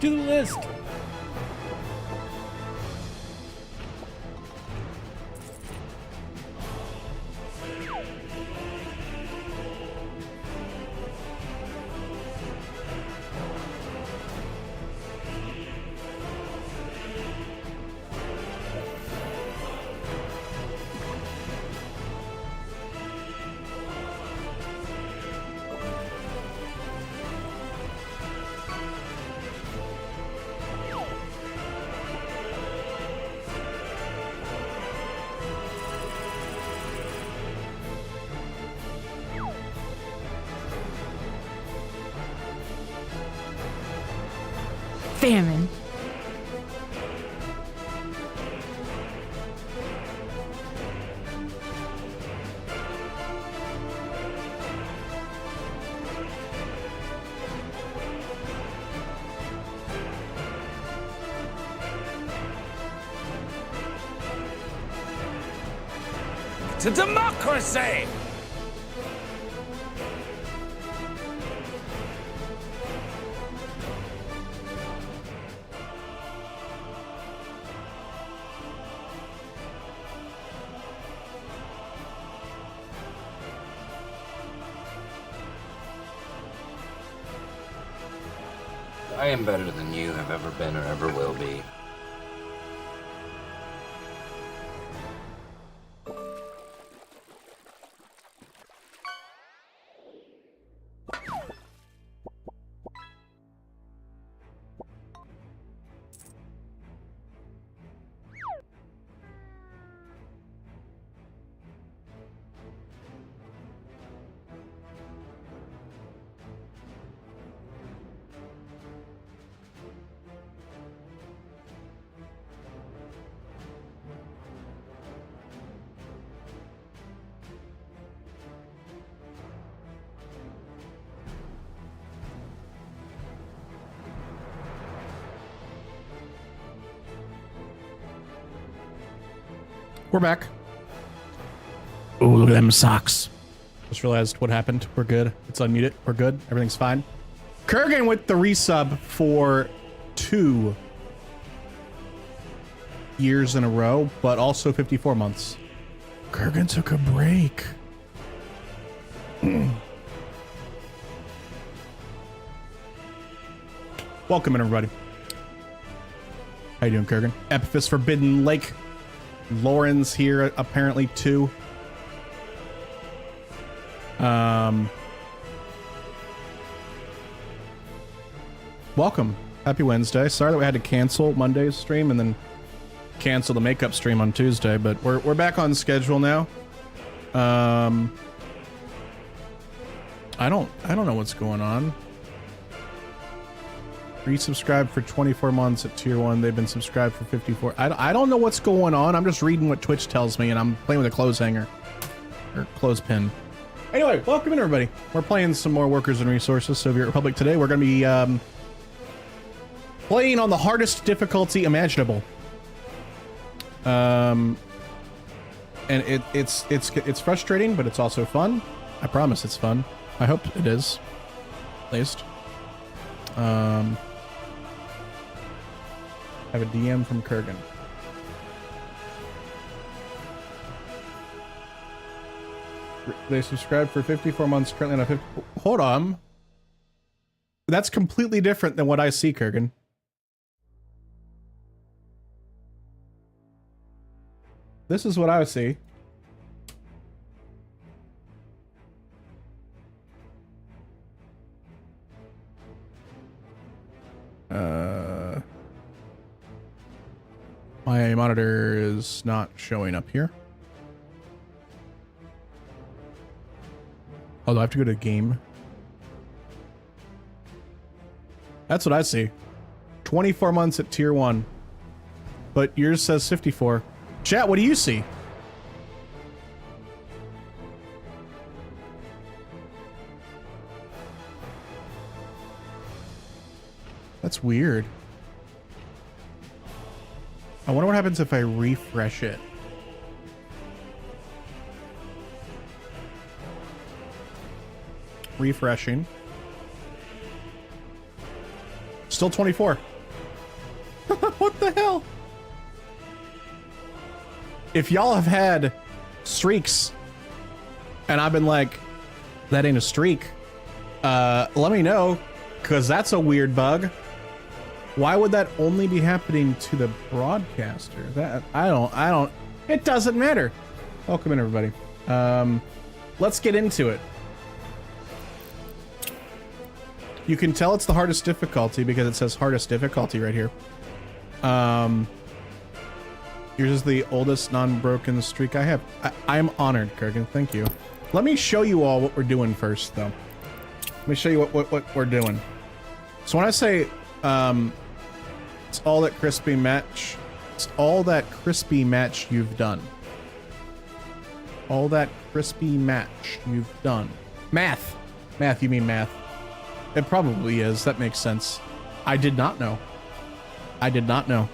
To the list. Famine. To democracy! I am better than you have ever been or ever will be. We're back. Ooh, look at them socks. Just realized what happened. We're good. It's unmuted. We're good. Everything's fine. Kurgan with the resub for 2 years in a row, but also 54 months. Kurgan took a break. Welcome in, everybody. How you doing, Kurgan? Epiphus Forbidden Lake. Lauren's here, apparently, too. Welcome. Happy Wednesday. Sorry that we had to cancel Monday's stream and then cancel the makeup stream on Tuesday, but we're back on schedule now. I don't know what's going on. Resubscribed for 24 months at tier 1. They've been subscribed for 54. I don't know what's going on. I'm just reading what Twitch tells me, and I'm playing with a clothes hanger. Or clothespin. Anyway, welcome in, everybody. We're playing some more Workers and Resources, Soviet Republic today. We're going to be playing on the hardest difficulty imaginable. And it's frustrating, but it's also fun. I promise it's fun. I hope it is. At least. I have a DM from Kurgan. They subscribed for 54 months, currently on a 50... Hold on. That's completely different than what I see, Kurgan. This is what I see. My monitor is not showing up here. Oh, do I have to go to game? That's what I see. 24 months at tier 1. But yours says 54. Chat, what do you see? That's weird. I wonder what happens if I refresh it. Refreshing. Still 24. What the hell? If y'all have had streaks and I've been like, that ain't a streak, let me know, because that's a weird bug. Why would that only be happening to the broadcaster? That I don't, it doesn't matter. Welcome in, everybody. Let's get into it. You can tell it's the hardest difficulty because it says hardest difficulty right here. Yours is the oldest non-broken streak I have. I'm honored, Kurgan. Thank you. Let me show you all what we're doing first, though. Let me show you what we're doing. So when I say it's all that crispy match, it's all that crispy match you've done. All that crispy match you've done. Math. Math, you mean math. It probably is. That makes sense. I did not know. I did not know.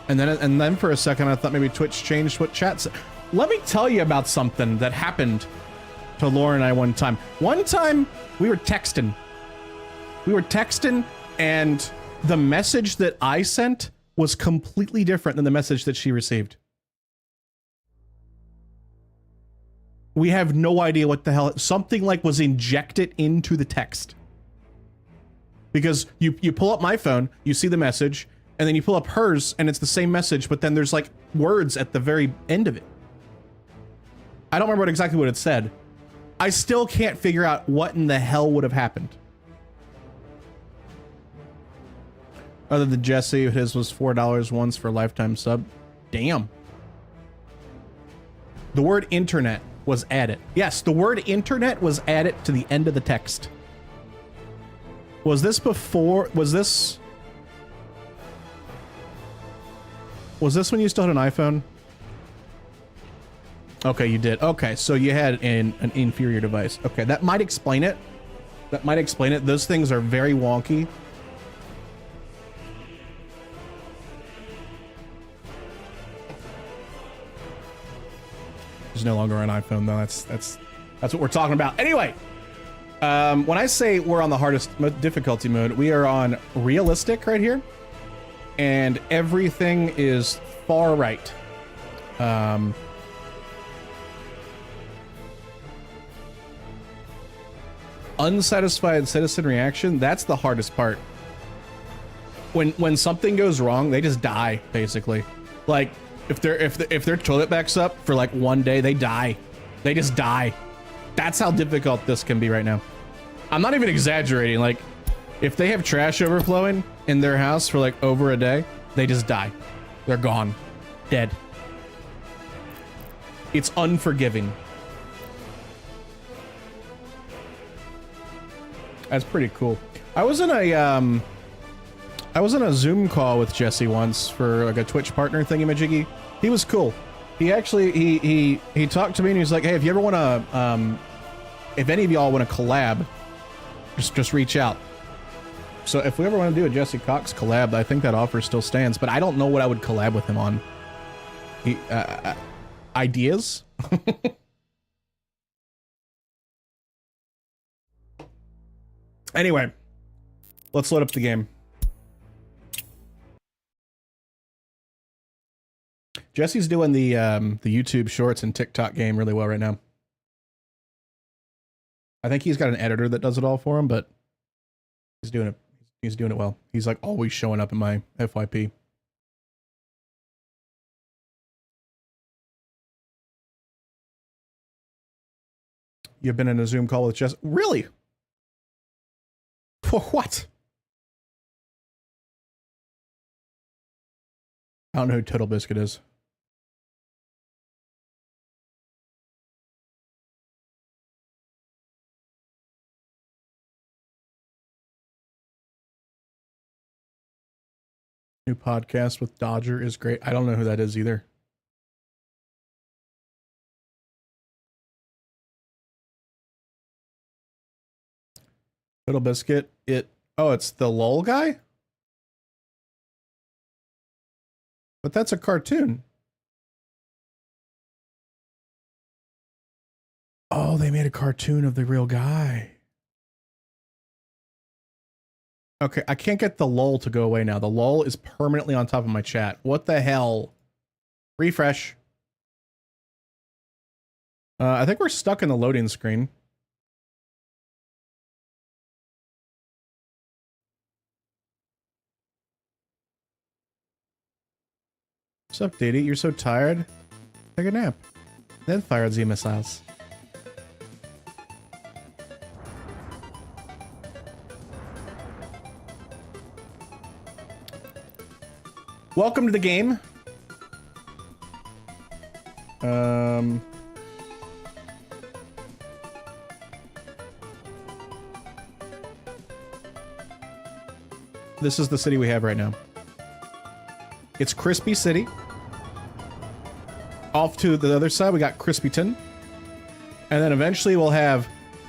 And then for a second, I thought maybe Twitch changed what chat said. Let me tell you about something that happened to Laura and I one time. One time, we were texting. And the message that I sent was completely different than the message that she received. We have no idea what the hell. Something like was injected into the text. Because you pull up my phone, you see the message, and then you pull up hers, and it's the same message, but then there's like words at the very end of it. I don't remember exactly what it said. I still can't figure out what in the hell would have happened. Other than Jesse, his was $4 once for a lifetime sub. Damn. The word internet was added. Yes, the word internet was added to the end of the text. Was this before? Was this when you still had an iPhone? Okay, you did. Okay, so you had an inferior device. Okay, that might explain it. That might explain it. Those things are very wonky. There's no longer an iPhone though. That's what we're talking about. Anyway, when I say we're on the hardest difficulty mode, we are on realistic right here, and everything is far right. Unsatisfied citizen reaction, that's the hardest part. When something goes wrong, they just die, basically. Like if their toilet backs up for like one day, they die. They just die. That's how difficult this can be right now. I'm not even exaggerating. Like if they have trash overflowing in their house for like over a day, they just die. They're gone. Dead. It's unforgiving. That's pretty cool. I was in a Zoom call with Jesse once for like a Twitch partner thingamajiggy. He was cool. He actually he talked to me and he was like, "Hey, if you ever want to, if any of y'all want to collab, just reach out." So if we ever want to do a Jesse Cox collab, I think that offer still stands. But I don't know what I would collab with him on. Ideas. Anyway, let's load up the game. Jesse's doing the YouTube Shorts and TikTok game really well right now. I think he's got an editor that does it all for him, but he's doing it. He's doing it well. He's like always showing up in my FYP. You've been in a Zoom call with Jesse? Really? For what? I don't know who Total Biscuit is. New podcast with Dodger is great. I don't know who that is either. Total Biscuit. It's the LOL guy? But that's a cartoon. Oh, they made a cartoon of the real guy. Okay, I can't get the lull to go away now. The lull is permanently on top of my chat. What the hell? Refresh. I think we're stuck in the loading screen. What's up, Didi? You're so tired? Take a nap. Then fire the missiles. Welcome to the game. This is the city we have right now. It's Crispy City. Off to the other side, we got Crispyton. And then eventually we'll have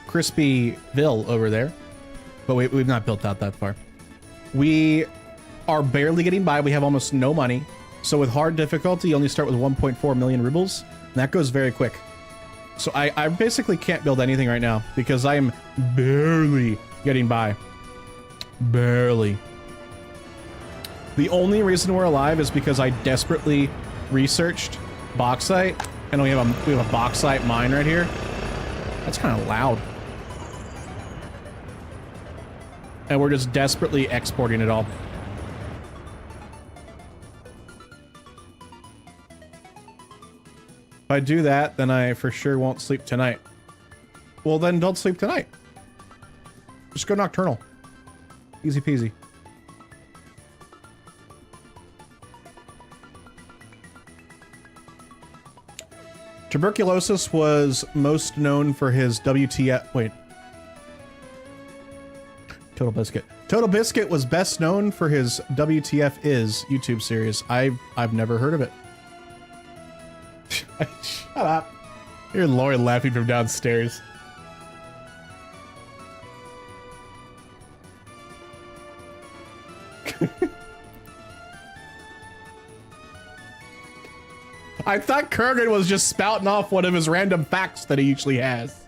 Crispyville over there. But we've not built out that far. We are barely getting by. We have almost no money. So with hard difficulty, you only start with 1.4 million rubles. And that goes very quick. So I basically can't build anything right now because I am barely getting by. Barely. The only reason we're alive is because I desperately researched bauxite, and we have a bauxite mine right here. That's kind of loud. And we're just desperately exporting it all. If I do that, then I for sure won't sleep tonight. Well, then don't sleep tonight. Just go nocturnal. Easy peasy. Tuberculosis was most known for his WTF. Wait. Total Biscuit. Total Biscuit was best known for his WTF is YouTube series. I've never heard of it. Shut up. You're Lori laughing from downstairs. I thought Kurgan was just spouting off one of his random facts that he usually has.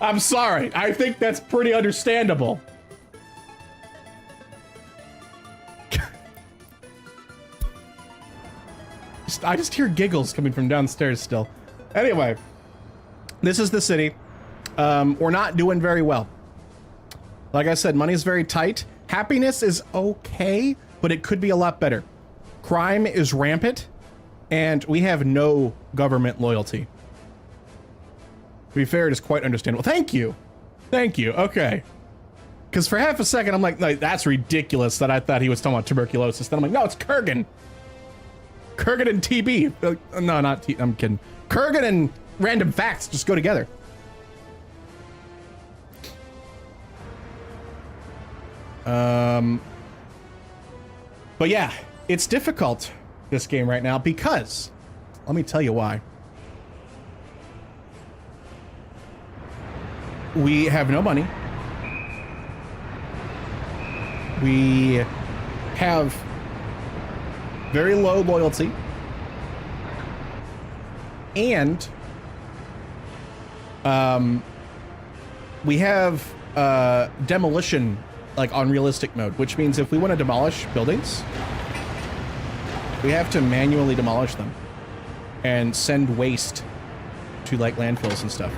I'm sorry. I think that's pretty understandable. I just hear giggles coming from downstairs still. Anyway, this is the city. We're not doing very well. Like I said, money is very tight. Happiness is okay, but it could be a lot better. Crime is rampant. And we have no government loyalty. To be fair, it is quite understandable. Thank you. Thank you. Okay. Because for half a second, I'm like, that's ridiculous that I thought he was talking about tuberculosis. Then I'm like, no, it's Kurgan. Kurgan and TB. No, not T. I'm kidding. Kurgan and random facts just go together. But yeah, it's difficult. This game right now because let me tell you why. We have no money. We have very low loyalty. And we have demolition like on realistic mode, which means if we want to demolish buildings, we have to manually demolish them and send waste to like landfills and stuff.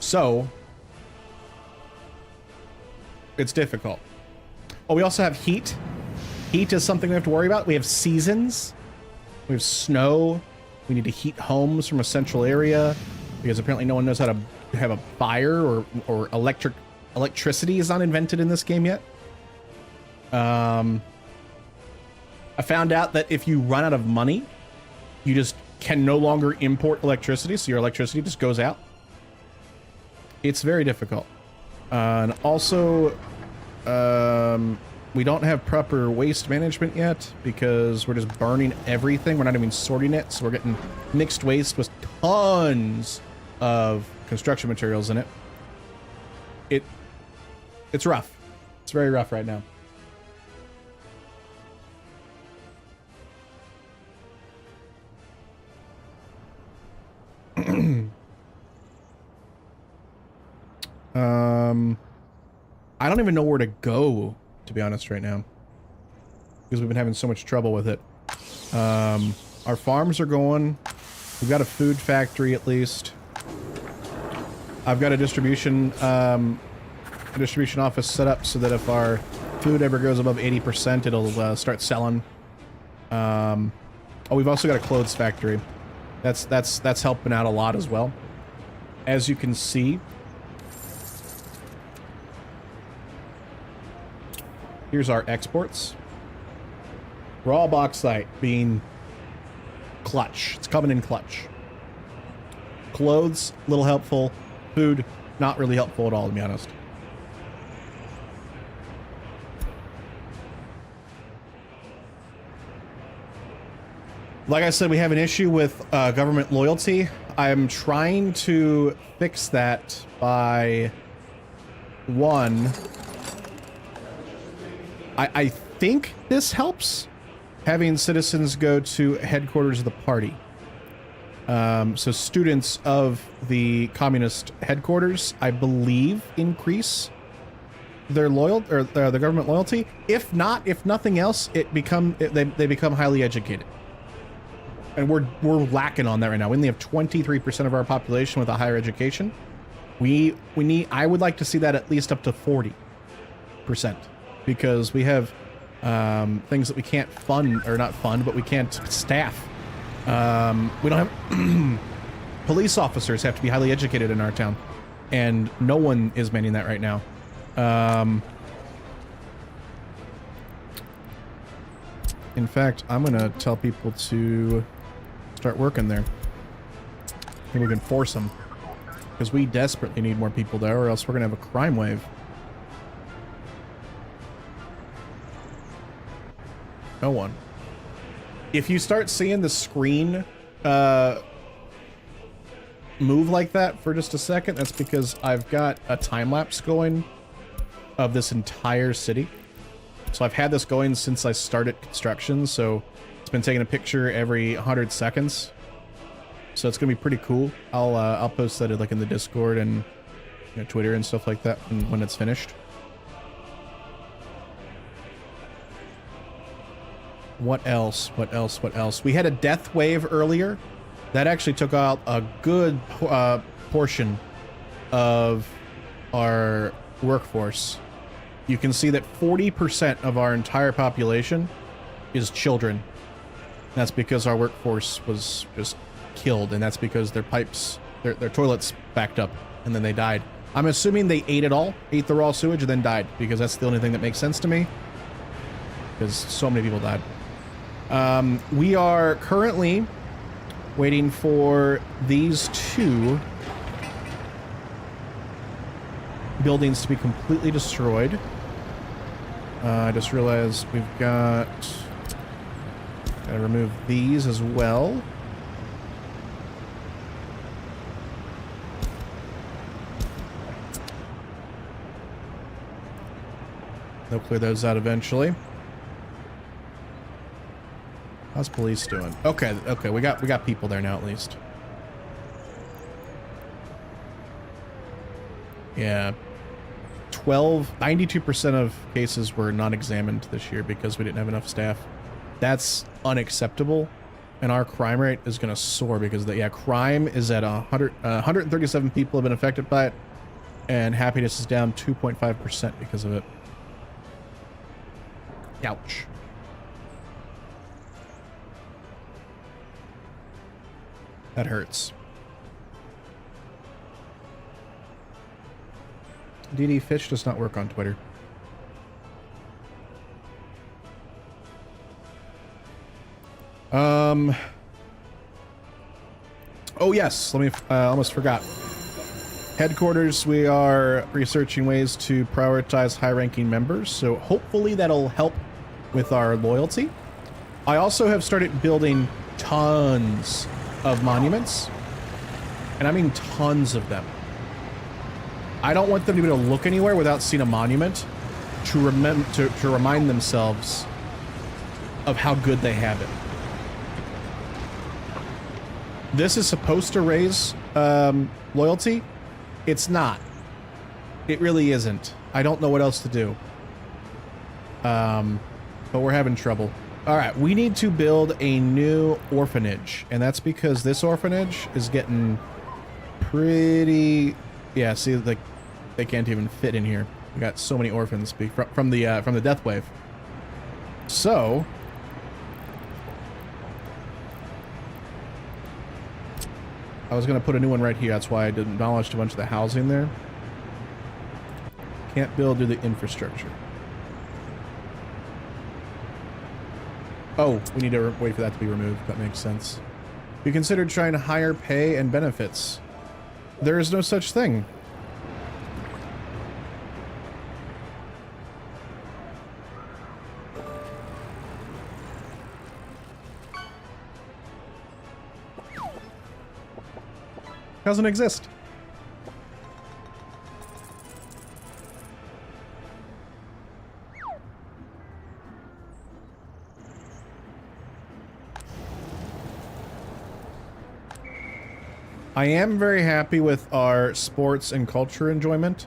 So it's difficult. Oh, we also have heat. Heat is something we have to worry about. We have seasons. We have snow. We need to heat homes from a central area because apparently no one knows how to have a fire or electricity is not invented in this game yet. I found out that if you run out of money, you just can no longer import electricity, so your electricity just goes out. It's very difficult. And also, we don't have proper waste management yet because we're just burning everything. We're not even sorting it, so we're getting mixed waste with tons of construction materials in it. It's rough. It's very rough right now. I don't even know where to go, to be honest, right now. Because we've been having so much trouble with it. Our farms are going. We've got a food factory, at least. I've got a distribution office set up so that if our food ever goes above 80%, it'll start selling. Oh, we've also got a clothes factory. That's helping out a lot as well. As you can see, here's our exports. Raw bauxite being clutch. It's coming in clutch. Clothes, little helpful. Food, not really helpful at all, to be honest. Like I said, we have an issue with government loyalty. I'm trying to fix that by one. I think this helps, having citizens go to headquarters of the party. So students of the communist headquarters, I believe, increase their the government loyalty. If not, if nothing else, they become highly educated. And we're lacking on that right now. We only have 23% of our population with a higher education. I would like to see that at least up to 40%, because we have things that we can't fund, or not fund, but we can't staff. We don't have police officers have to be highly educated in our town, and no one is manning that right now. In fact, I'm gonna tell people to start working there. I think we can force them, because we desperately need more people there, or else we're gonna have a crime wave. No one. If you start seeing the screen move like that for just a second, that's because I've got a time lapse going of this entire city. So I've had this going since I started construction, so it's been taking a picture every 100 seconds. So it's gonna be pretty cool. I'll post that like in the Discord and Twitter and stuff like that when it's finished. What else? What else? What else? We had a death wave earlier. That actually took out a good portion of our workforce. You can see that 40% of our entire population is children. That's because our workforce was just killed, and that's because their pipes, their toilets backed up, and then they died. I'm assuming they ate it all, ate the raw sewage, and then died, because that's the only thing that makes sense to me, because so many people died. We are currently waiting for these two buildings to be completely destroyed. I just realized we've gotta remove these as well. They'll clear those out eventually. How's police doing? Okay, we got people there now at least. Yeah. 92% of cases were non-examined this year because we didn't have enough staff. That's unacceptable, and our crime rate is going to soar because crime is at 137 people have been affected by it, and happiness is down 2.5% because of it. Ouch. That hurts. DD Fish does not work on Twitter. Oh yes, let me, almost forgot. Headquarters, we are researching ways to prioritize high-ranking members, so hopefully that'll help with our loyalty. I also have started building tons of monuments, and I mean tons of them. I don't want them to be able to look anywhere without seeing a monument to remind themselves of how good they have it. This is supposed to raise loyalty. It's not. It really isn't. I don't know what else to do. But we're having trouble. All right, we need to build a new orphanage, and that's because this orphanage is getting pretty... Yeah, see, like, they can't even fit in here. We got so many orphans from the death wave. So... I was going to put a new one right here. That's why I demolished a bunch of the housing there. Can't build due to the infrastructure. Oh, we need to wait for that to be removed. That makes sense. You considered trying higher pay and benefits. There is no such thing. Doesn't exist. I am very happy with our sports and culture enjoyment.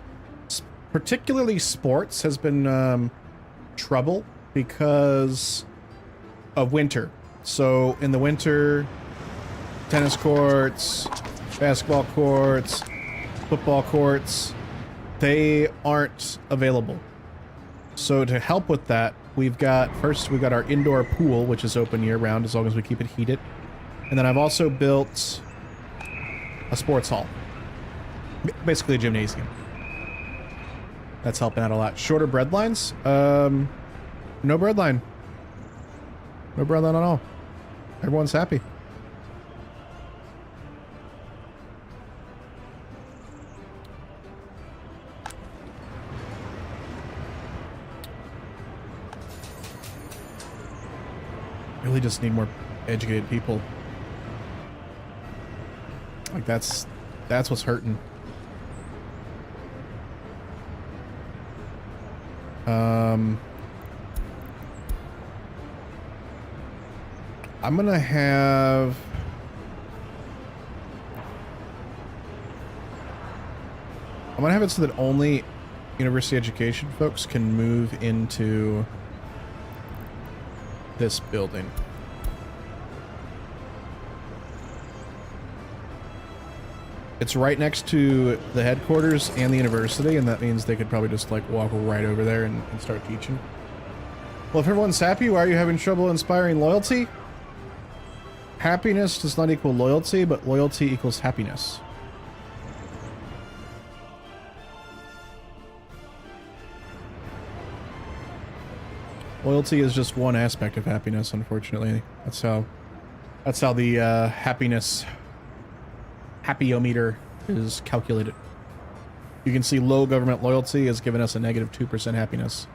Particularly sports has been trouble because of winter. So in the winter, tennis courts, basketball courts, football courts, they aren't available. So to help with that, we've got our indoor pool, which is open year round as long as we keep it heated. And then I've also built a sports hall. Basically a gymnasium. That's helping out a lot. Shorter bread lines? No bread line. No bread line at all. Everyone's happy. Really just need more educated people. Like that's what's hurting. I'm gonna have it so that only university education folks can move into this building. It's right next to the headquarters and the university, and that means they could probably just like walk right over there and start teaching. Well, if everyone's happy, why are you having trouble inspiring loyalty? Happiness does not equal loyalty, but loyalty equals happiness. Loyalty is just one aspect of happiness, unfortunately. That's how the happyometer is calculated. You can see low government loyalty has given us a negative 2% happiness.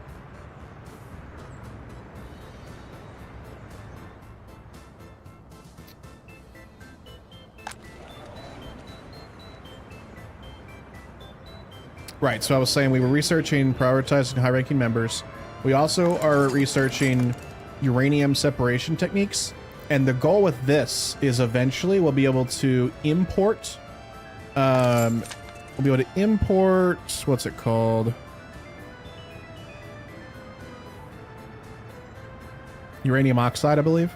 Right, so I was saying we were researching prioritizing high-ranking members. We also are researching uranium separation techniques. And the goal with this is eventually we'll be able to import, what's it called? Uranium oxide, I believe.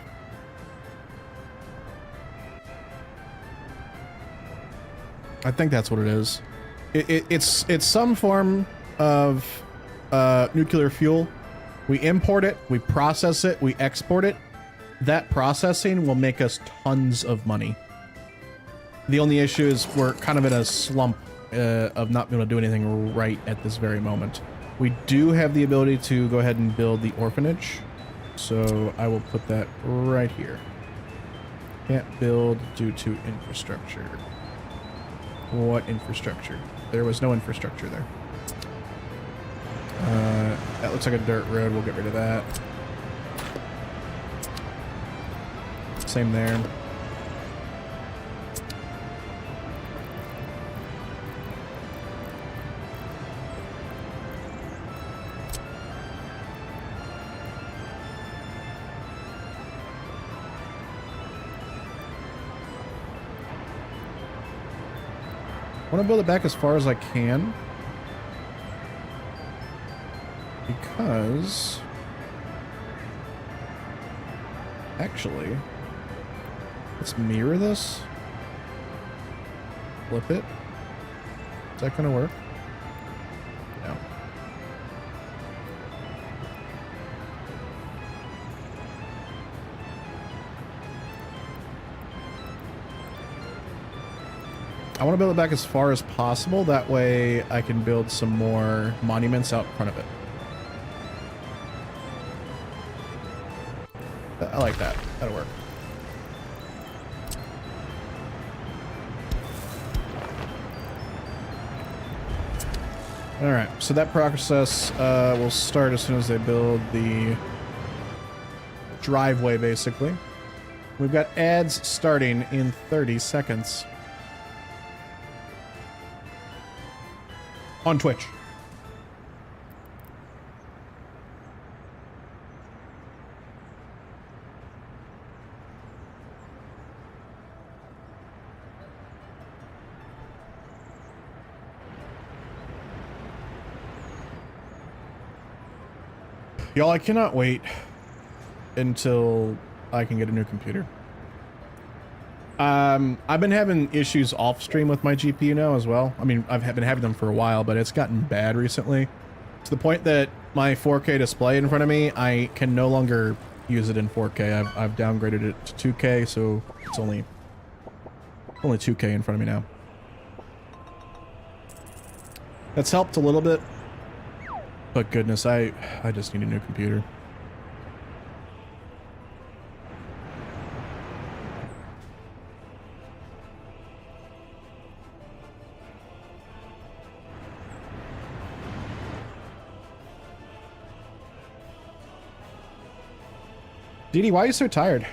I think that's what it is. It's some form of nuclear fuel. We import it, we process it, we export it. That processing will make us tons of money. The only issue is we're kind of in a slump of not being able to do anything right at this very moment. We do have the ability to go ahead and build the orphanage. So I will put that right here. Can't build due to infrastructure. What infrastructure? There was no infrastructure there. That looks like a dirt road. We'll get rid of that. Same there. I want to build it back as far as I can. Because actually, let's mirror this. Flip it. Is that gonna work? No. I want to build it back as far as possible. That way I can build some more monuments out in front of it. I like that. That'll work. All right, so that process will start as soon as they build the driveway, basically. We've got ads starting in 30 seconds. On Twitch. Y'all, I cannot wait until I can get a new computer. I've been having issues off stream with my GPU now as well. I mean, I've been having them for a while, but it's gotten bad recently to the point that my 4K display in front of me, I can no longer use it in 4K. I've downgraded it to 2K, so it's only 2K in front of me now. That's helped a little bit, but goodness, I just need a new computer. Didi, why are you so tired?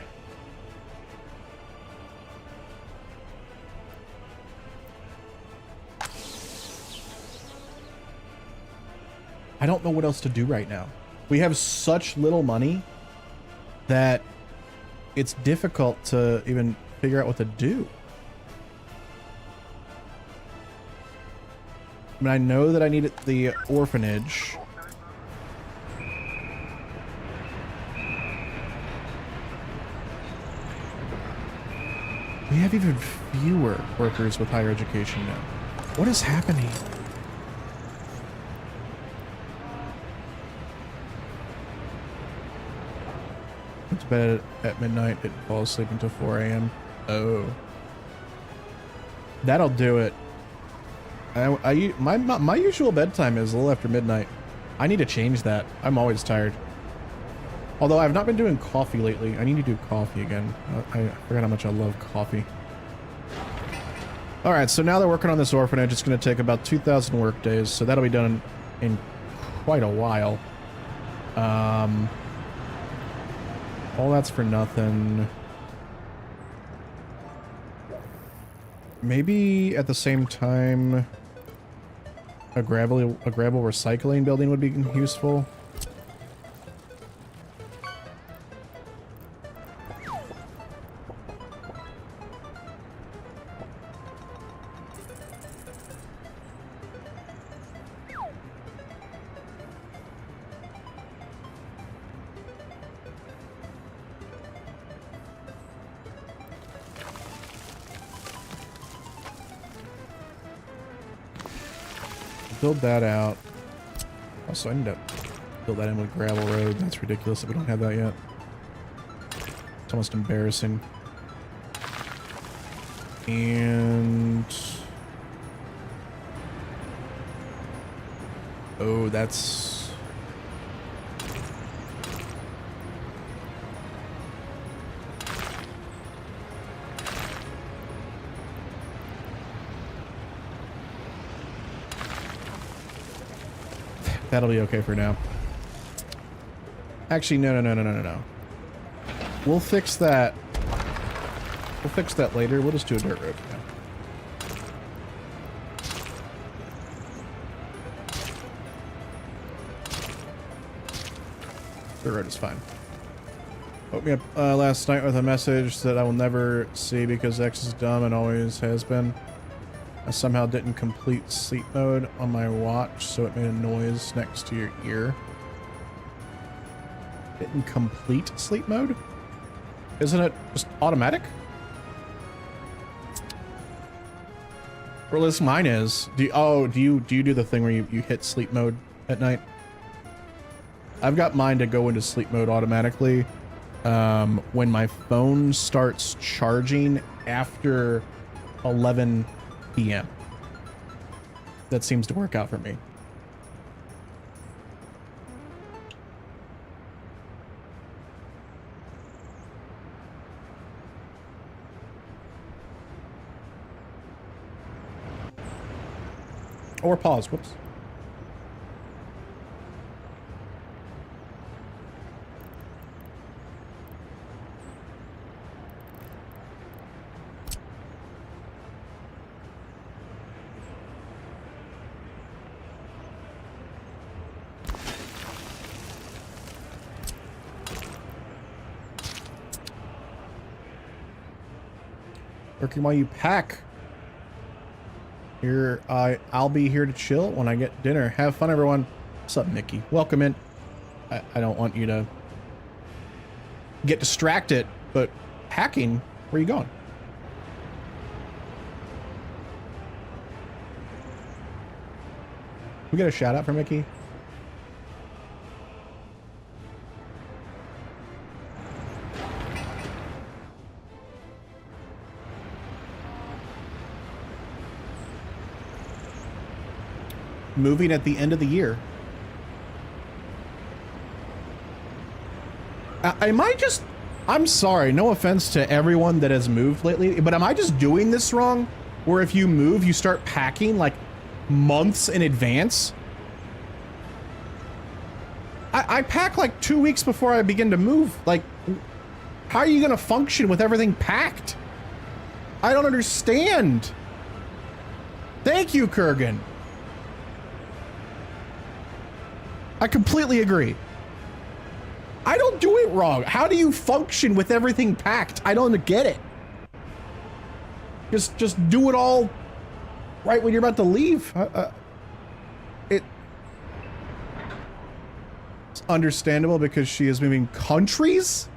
I don't know what else to do right now. We have such little money that it's difficult to even figure out what to do. I mean, I know that I need the orphanage. We have even fewer workers with higher education now. What is happening? Went to bed at midnight, didn't fall asleep until 4 a.m. Oh. That'll do it. My usual bedtime is a little after midnight. I need to change that. I'm always tired. Although I've not been doing coffee lately. I need to do coffee again. I forgot how much I love coffee. Alright, so now they're working on this orphanage. It's going to take about 2,000 work days, so that'll be done in quite a while. All that's for nothing. Maybe at the same time a gravel recycling building would be useful. Build that out. Also, I need to build that in with gravel road. That's ridiculous that we don't have that yet. It's almost embarrassing. And... oh, that's... that'll be okay for now. Actually, no. We'll fix that. We'll fix that later. We'll just do a dirt road for now. Dirt road is fine. Woke me up last night with a message that I will never see because X is dumb and always has been. I somehow didn't complete sleep mode on my watch, so it made a noise next to your ear. in complete sleep mode? Isn't it just automatic? Or at least mine is. Do you do the thing where you hit sleep mode at night? I've got mine to go into sleep mode automatically when my phone starts charging after 11 p.m. That seems to work out for me. Or pause, whoops. Working while you pack. Here, I'll be here to chill when I get dinner. Have fun, everyone. What's up, Nikki? Welcome in. I don't want you to get distracted, but packing, where are you going? We get a shout out for Mickey? Moving at the end of the year. I'm sorry, no offense to everyone that has moved lately, but am I just doing this wrong? Where if you move, you start packing like months in advance? I pack like 2 weeks before I begin to move. Like, how are you gonna function with everything packed? I don't understand. Thank you, Kurgan. I completely agree. I don't do it wrong. How do you function with everything packed? I don't get it. Just do it all right when you're about to leave. It's understandable because she is moving countries.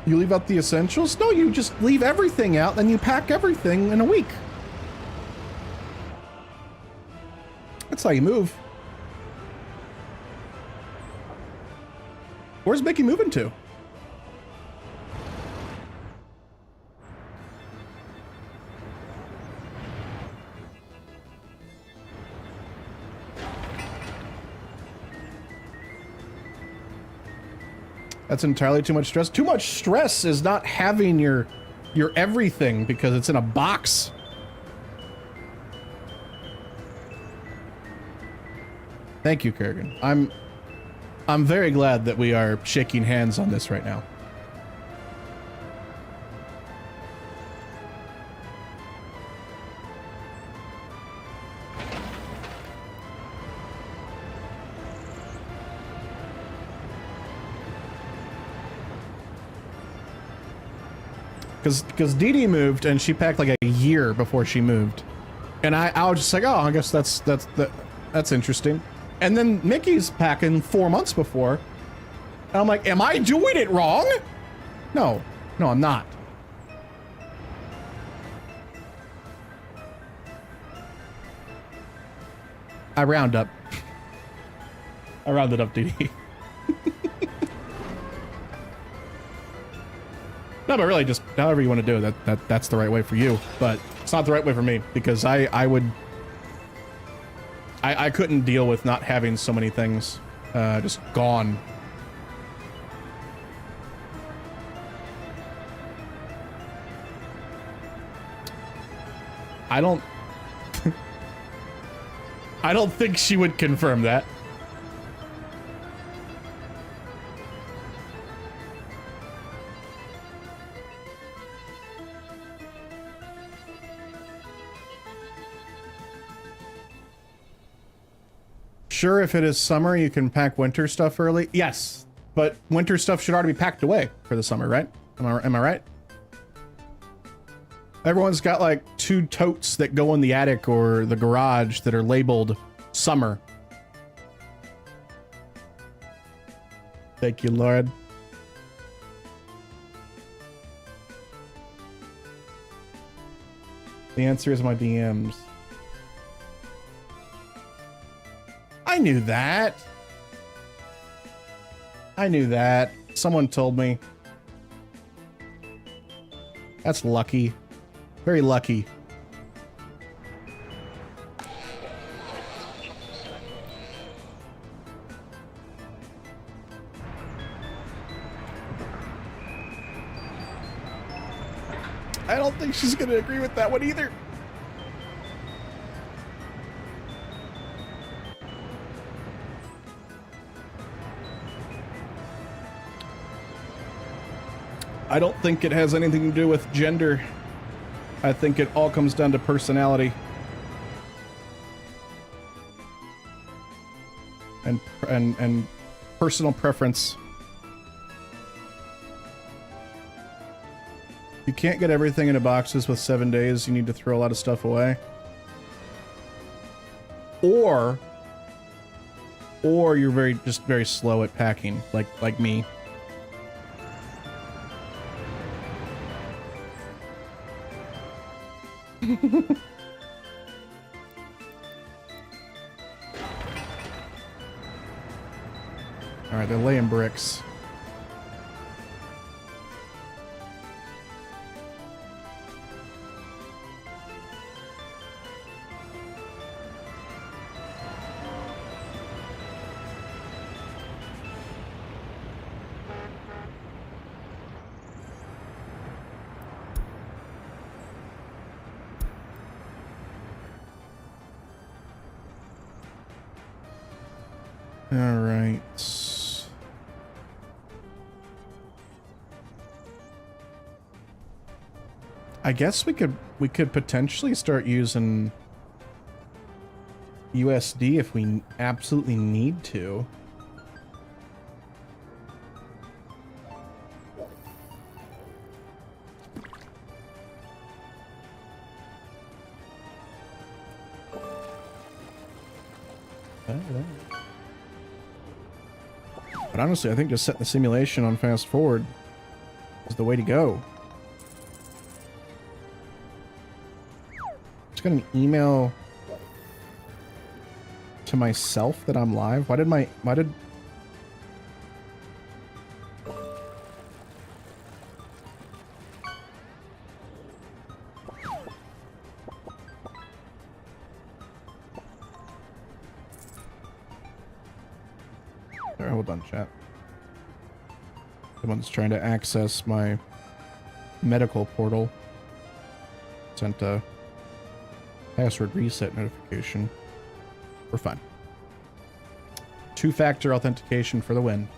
You leave out the essentials? No, you just leave everything out, then you pack everything in a week. That's how you move. Where's Mickey moving to? That's entirely too much stress. Too much stress is not having your everything because it's in a box. Thank you, Kurgan. I'm very glad that we are shaking hands on this right now. Because Dee Dee moved and she packed like a year before she moved, and I was just like, oh, I guess that's interesting. And then Mickey's packing 4 months before. And I'm like, am I doing it wrong? No, I'm not. I round up. I rounded up, DD. No, but really, just however you want to do it, that's the right way for you. But it's not the right way for me because I couldn't deal with not having so many things just gone. I don't think she would confirm that. Sure, if it is summer, you can pack winter stuff early. Yes, but winter stuff should already be packed away for the summer, right? Am I right? Everyone's got like 2 totes that go in the attic or the garage that are labeled summer. Thank you, Lord. The answer is my DMs. I knew that. I knew that. Someone told me. That's lucky. Very lucky. I don't think she's gonna agree with that one either. I don't think it has anything to do with gender. I think it all comes down to personality. And personal preference. You can't get everything into boxes with 7 days. You need to throw a lot of stuff away. Or you're just very slow at packing, like me. All right, they're laying bricks. All right. I guess we could potentially start using USD if we absolutely need to. But honestly, I think just setting the simulation on fast forward is the way to go. Just got an email to myself that I'm live. Why did Alright, hold on, chat. Someone's trying to access my medical portal. Sent a password reset notification. We're fine. Two-factor authentication for the win.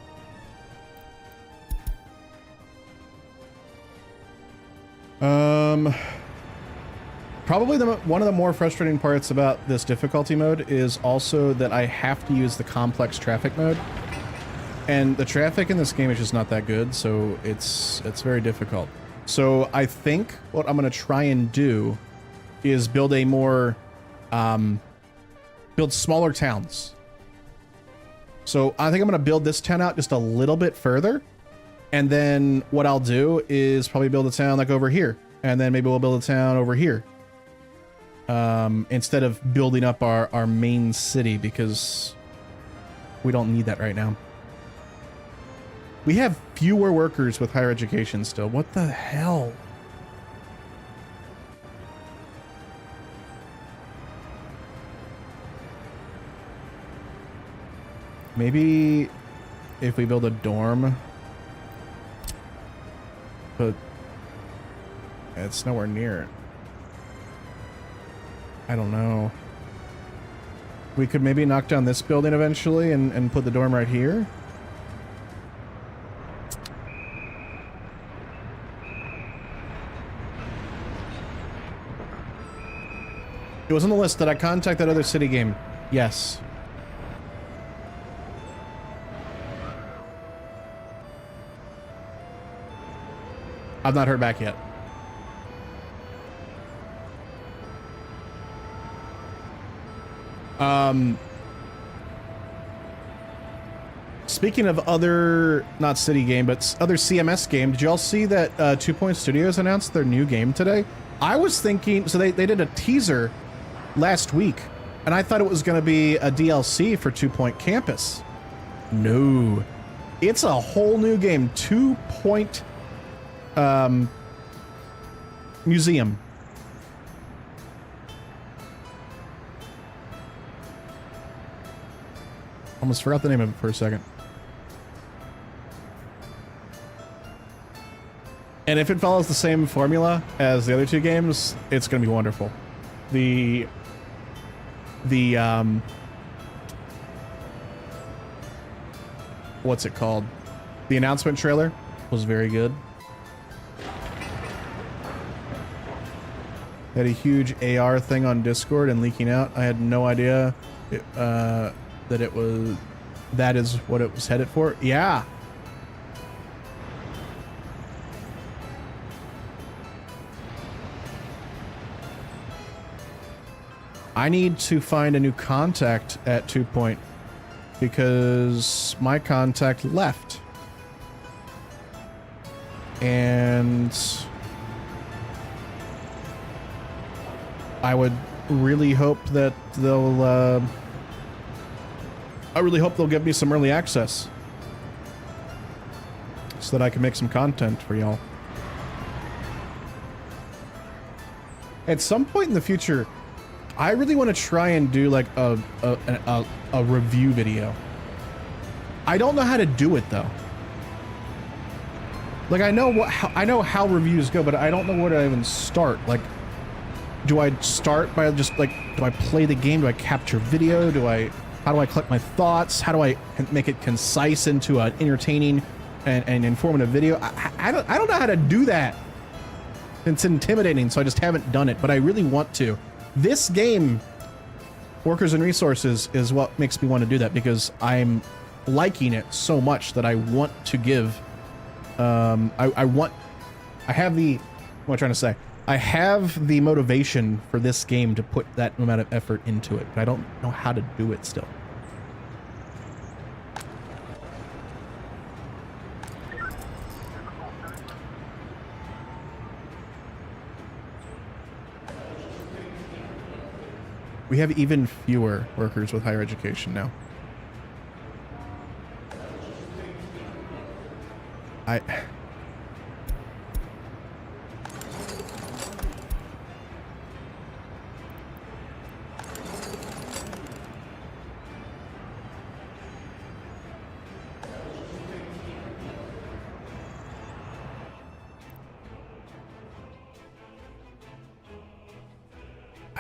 Probably one of the more frustrating parts about this difficulty mode is also that I have to use the complex traffic mode. And the traffic in this game is just not that good, so it's very difficult. So I think what I'm going to try and do is build a more, build smaller towns. So I think I'm going to build this town out just a little bit further. And then what I'll do is probably build a town like over here. And then maybe we'll build a town over here. Instead of building up our main city, because we don't need that right now. We have fewer workers with higher education still. What the hell? Maybe if we build a dorm, but it's nowhere near it. I don't know. We could maybe knock down this building eventually and put the dorm right here. It was on the list. Did I contact that other city game? Yes. I've not heard back yet. Speaking of other, not city game, but other CMS game, did y'all see that 2 Point Studios announced their new game today? I was thinking, so they did a teaser last week, and I thought it was going to be a DLC for 2 Point Campus. No. It's a whole new game, 2 Point Museum. Almost forgot the name of it for a second. And if it follows the same formula as the other two games, it's going to be wonderful. What's it called? The announcement trailer was very good. They had a huge AR thing on Discord and leaking out. I had no idea that is what it was headed for. Yeah. I need to find a new contact at 2 Point because my contact left. And I would really hope that they'll give me some early access so that I can make some content for y'all. At some point in the future, I really want to try and do like a review video. I don't know how to do it though. Like I know how reviews go, but I don't know where to even start. Like, do I start by just like, do I play the game? Do I capture video? How do I collect my thoughts? How do I make it concise into an entertaining and informative video? I don't know how to do that. It's intimidating, so I just haven't done it, but I really want to. This game, Workers and Resources, is what makes me want to do that because I'm liking it so much that I want to give. I have the, what am I trying to say? I have the motivation for this game to put that amount of effort into it, but I don't know how to do it still. We have even fewer workers with higher education now. I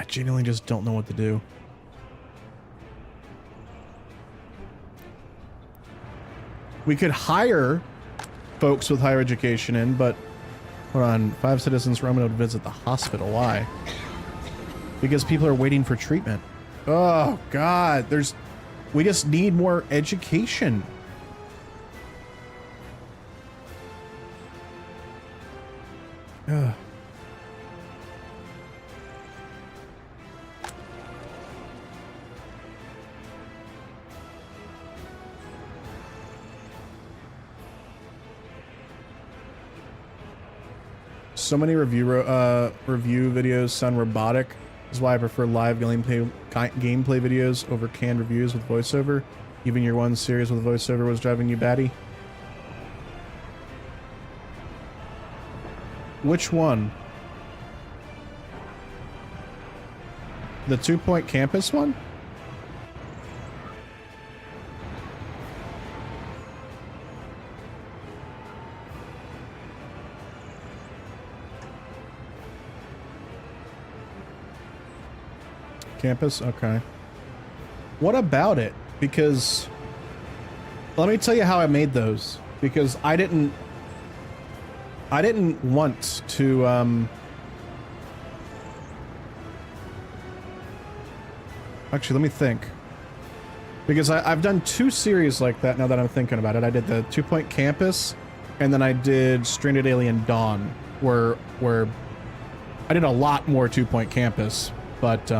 genuinely just don't know what to do. We could hire folks with higher education in, but hold on. 5 citizens Roman would visit the hospital. Why? Because people are waiting for treatment. Oh God, we just need more education. Ugh. So many review videos sound robotic. This is why I prefer live gameplay videos over canned reviews with voiceover. Even your one series with voiceover was driving you batty. Which one? The 2 Point Campus one? Campus? Okay. What about it? Because let me tell you how I made those. Because I didn't want to actually, let me think. Because I've done 2 series like that now that I'm thinking about it. I did the 2 Point Campus and then I did Stranded Alien Dawn where I did a lot more 2 Point Campus, but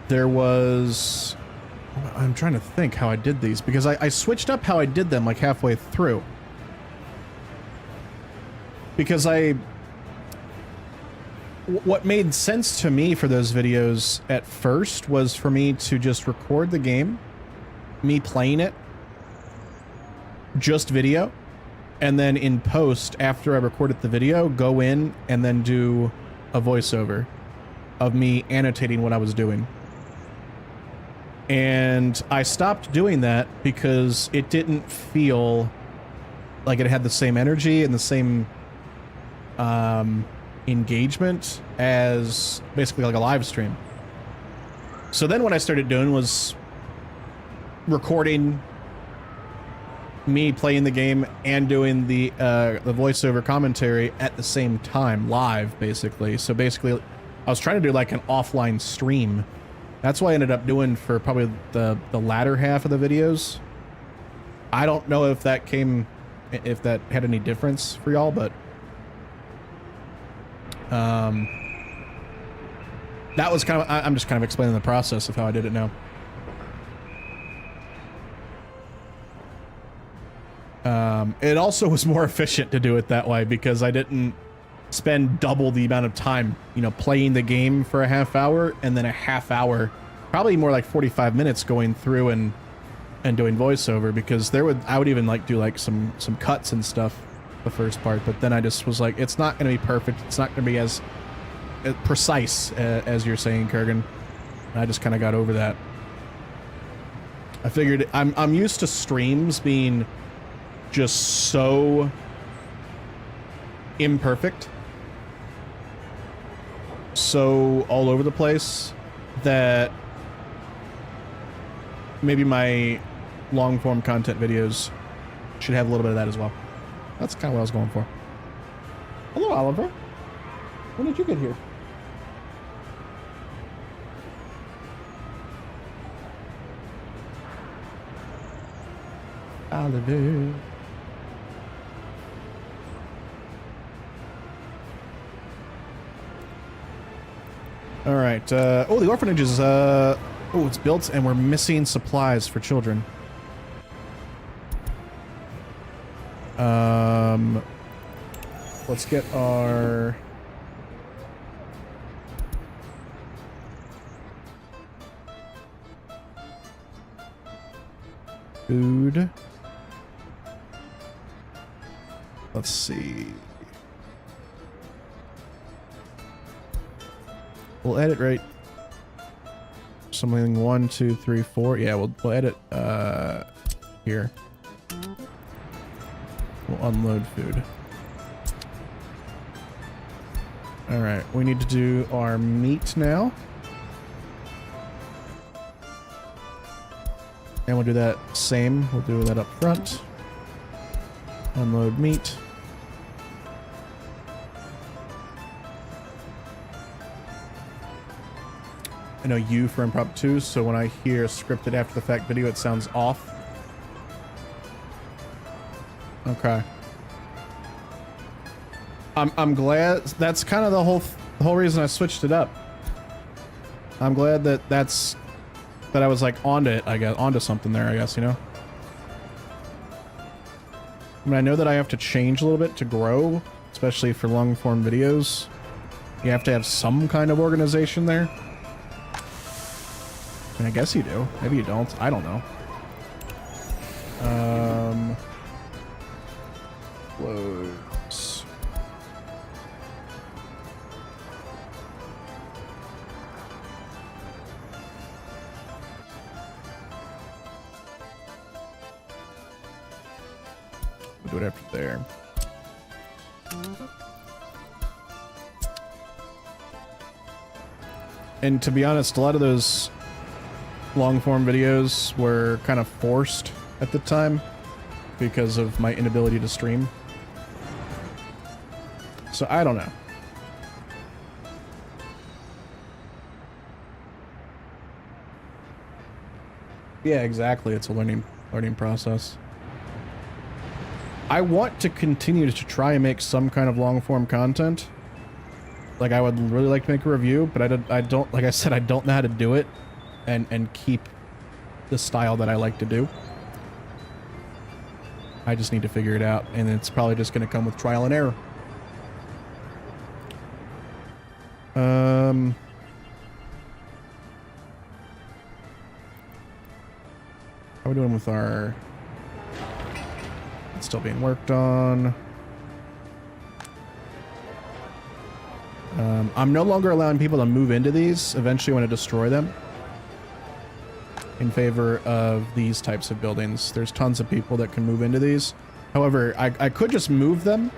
there was... I'm trying to think how I did these, because I switched up how I did them like halfway through. Because what made sense to me for those videos at first was for me to just record the game, me playing it, just video, and then in post, after I recorded the video, go in and then do a voiceover of me annotating what I was doing. And I stopped doing that because it didn't feel like it had the same energy and the same engagement as basically like a live stream. So then what I started doing was recording me playing the game and doing the voiceover commentary at the same time, live, basically. So basically, I was trying to do like an offline stream. That's what I ended up doing for probably the latter half of the videos. I don't know if that had any difference for y'all, but that was kind of, I'm just kind of explaining the process of how I did it now. It also was more efficient to do it that way because I didn't spend double the amount of time, you know, playing the game for a half hour and then a half hour, probably more like 45 minutes going through and doing voiceover, because I would even like do like some cuts and stuff the first part, but then I just was like, it's not going to be perfect. It's not going to be as precise as you're saying, Kurgan. And I just kind of got over that. I figured I'm used to streams being just so imperfect, so all over the place, that maybe my long form content videos should have a little bit of that as well. That's kind of what I was going for. Hello, Oliver. When did you get here? Oliver. All right. Oh, the orphanage is, oh, it's built and we're missing supplies for children. Let's get our... food. Let's see. We'll edit right. Something 1, 2, 3, 4. Yeah, we'll edit here. We'll unload food. All right, we need to do our meat now. And we'll do that same. We'll do that up front. Unload meat. I know you for impromptu, so when I hear a scripted after the fact video, it sounds off. Okay. I'm glad. That's kind of the whole reason I switched it up. I'm glad that I was like onto it. I guess onto something there. I guess, you know. I mean, I know that I have to change a little bit to grow, especially for long form videos. You have to have some kind of organization there. I mean, I guess you do. Maybe you don't. I don't know. Close. We'll do it after there. And to be honest, a lot of those long form videos were kind of forced at the time because of my inability to stream. So I don't know. Yeah, exactly. It's a learning process. I want to continue to try and make some kind of long form content. Like, I would really like to make a review, but I don't, like I said, I don't know how to do it and keep the style that I like to do. I just need to figure it out, and it's probably just going to come with trial and error. How are we doing with our... It's still being worked on. I'm no longer allowing people to move into these. Eventually I want to destroy them in favor of these types of buildings. There's tons of people that can move into these. However, I could just move them,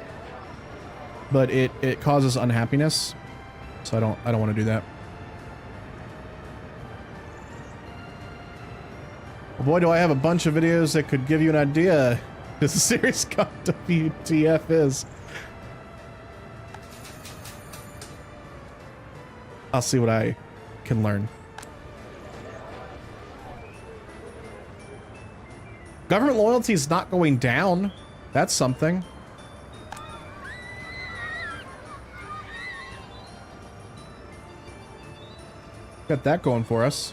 but it causes unhappiness. So I don't want to do that. Well, boy, do I have a bunch of videos that could give you an idea this serious what WTF is. I'll see what I can learn. Government loyalty is not going down. That's something. Got that going for us.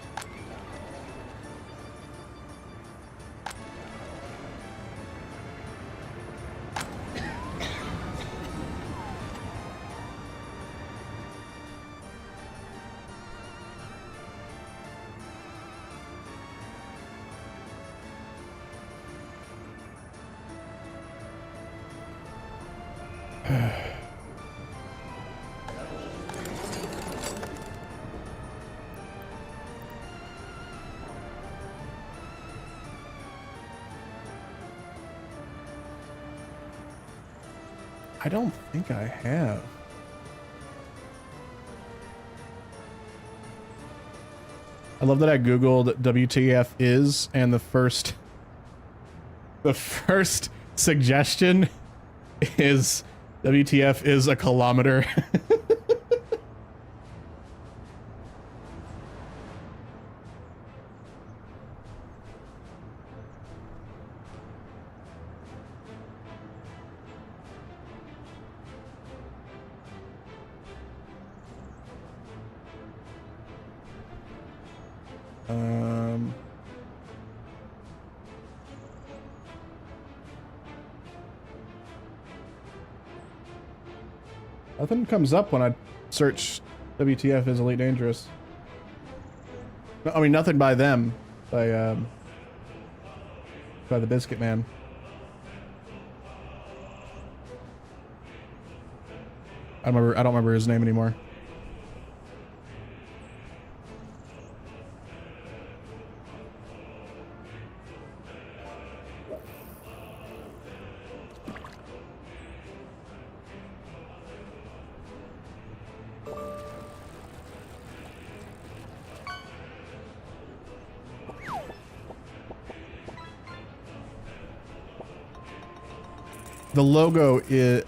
I don't think I have. I love that I googled WTF is, and the first suggestion is WTF is a kilometer. Nothing comes up when I search WTF is Elite Dangerous. No, I mean, nothing by them. By the Biscuit Man. I don't remember his name anymore. The logo is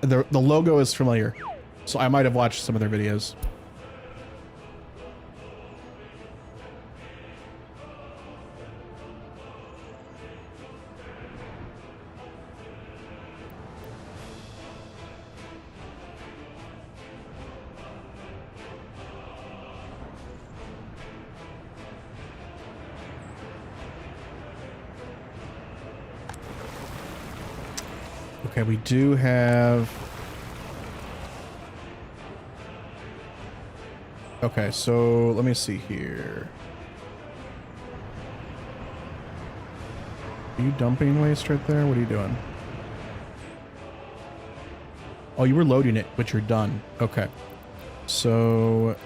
the logo is familiar, so I might have watched some of their videos. Okay, we do have... Okay, so let me see here. Are you dumping waste right there? What are you doing? Oh, you were loading it, but you're done. Okay. So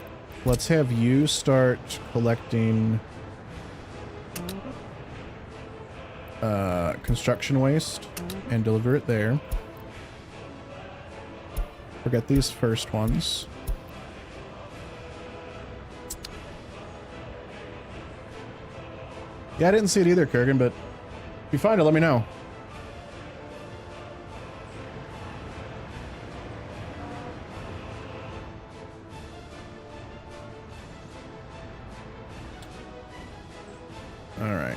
let's have you start collecting construction waste and deliver it there. Forget these first ones. Yeah, I didn't see it either, Kurgan, but if you find it, let me know. All right.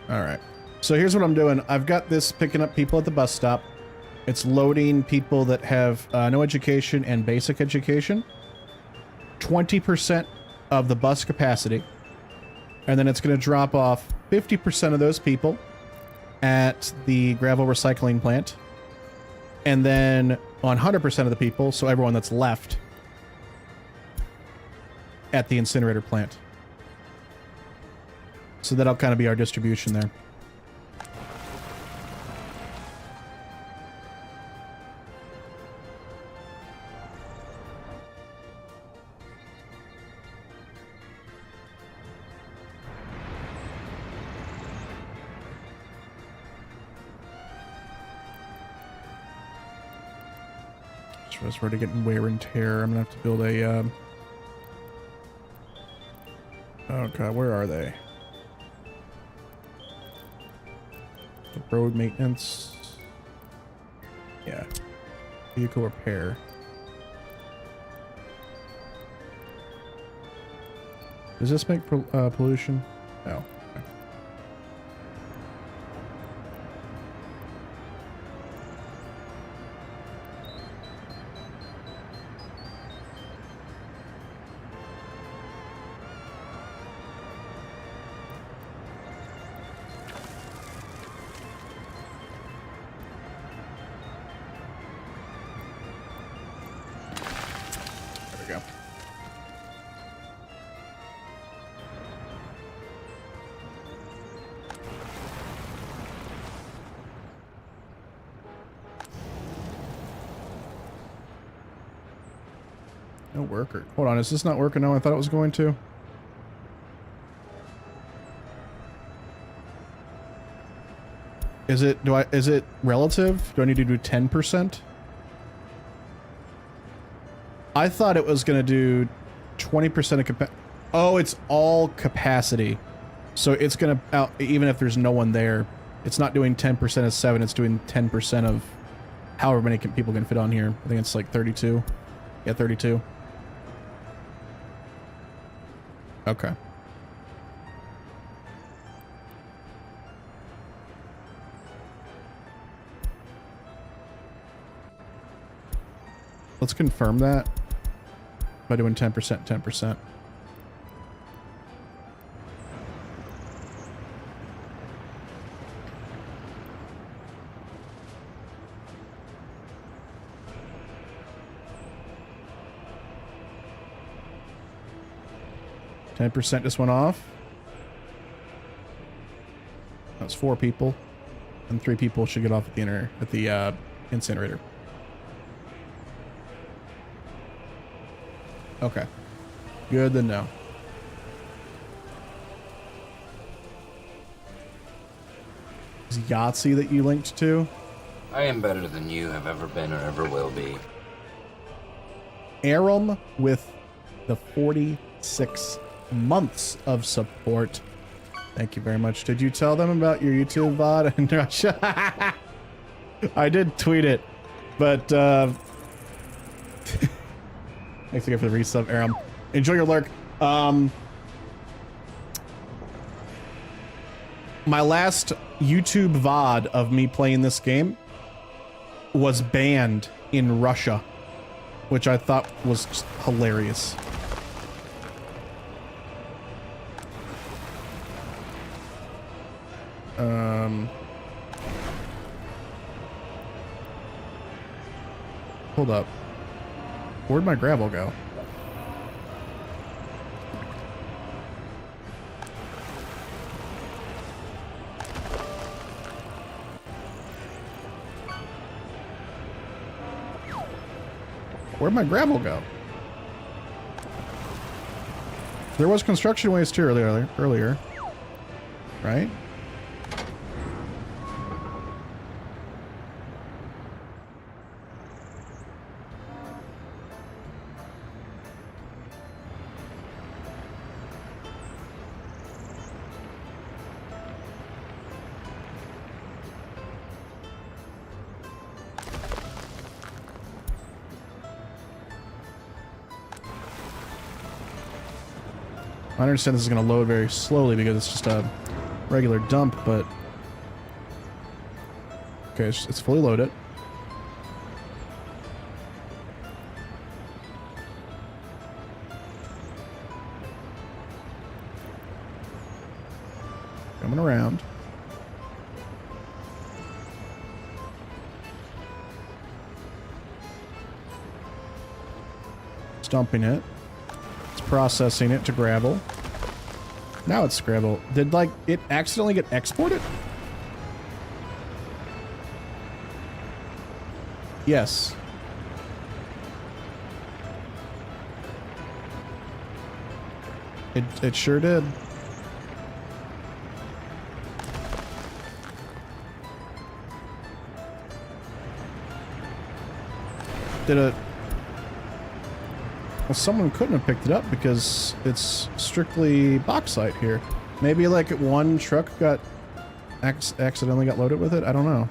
All right. So here's what I'm doing. I've got this picking up people at the bus stop. It's loading people that have no education and basic education. 20% of the bus capacity. And then it's going to drop off 50% of those people at the gravel recycling plant. And then 100% of the people, so everyone that's left, at the incinerator plant. So that'll kind of be our distribution there. Just we're getting wear and tear. I'm gonna have to build a. Oh god, where are they? The road maintenance. Yeah. Vehicle repair. Does this make pollution? No. Okay. No worker. Hold on, is this not working now? I thought it was going to. Is it, is it relative? Do I need to do 10%? I thought it was going to do 20% of capacity. Oh, it's all capacity. So it's going to, even if there's no one there, it's not doing 10% of 7, it's doing 10% of however many people can fit on here. I think it's like 32. Yeah, 32. Okay. Let's confirm that by doing 10%, 10%. %, just went off. That's 4 people, and 3 people should get off at the incinerator. Okay, good to know. Is Yahtzee that you linked to? I am better than you have ever been or ever will be. Aram with the 46 months of support. Thank you very much. Did you tell them about your YouTube VOD in Russia? I did tweet it, but thanks again for the resub, Aram. Enjoy your lurk. My last YouTube VOD of me playing this game was banned in Russia, which I thought was just hilarious. Hold up. Where'd my gravel go? Where'd my gravel go? There was construction waste here earlier, right? I understand this is going to load very slowly because it's just a regular dump, but... Okay, it's fully loaded. Coming around. It's dumping it. It's processing it to gravel. Now it's gravel. Did, like, it accidentally get exported? Yes. It sure did. Did it... Well, someone couldn't have picked it up because it's strictly bauxite here. Maybe like one truck got accidentally got loaded with it? I don't know.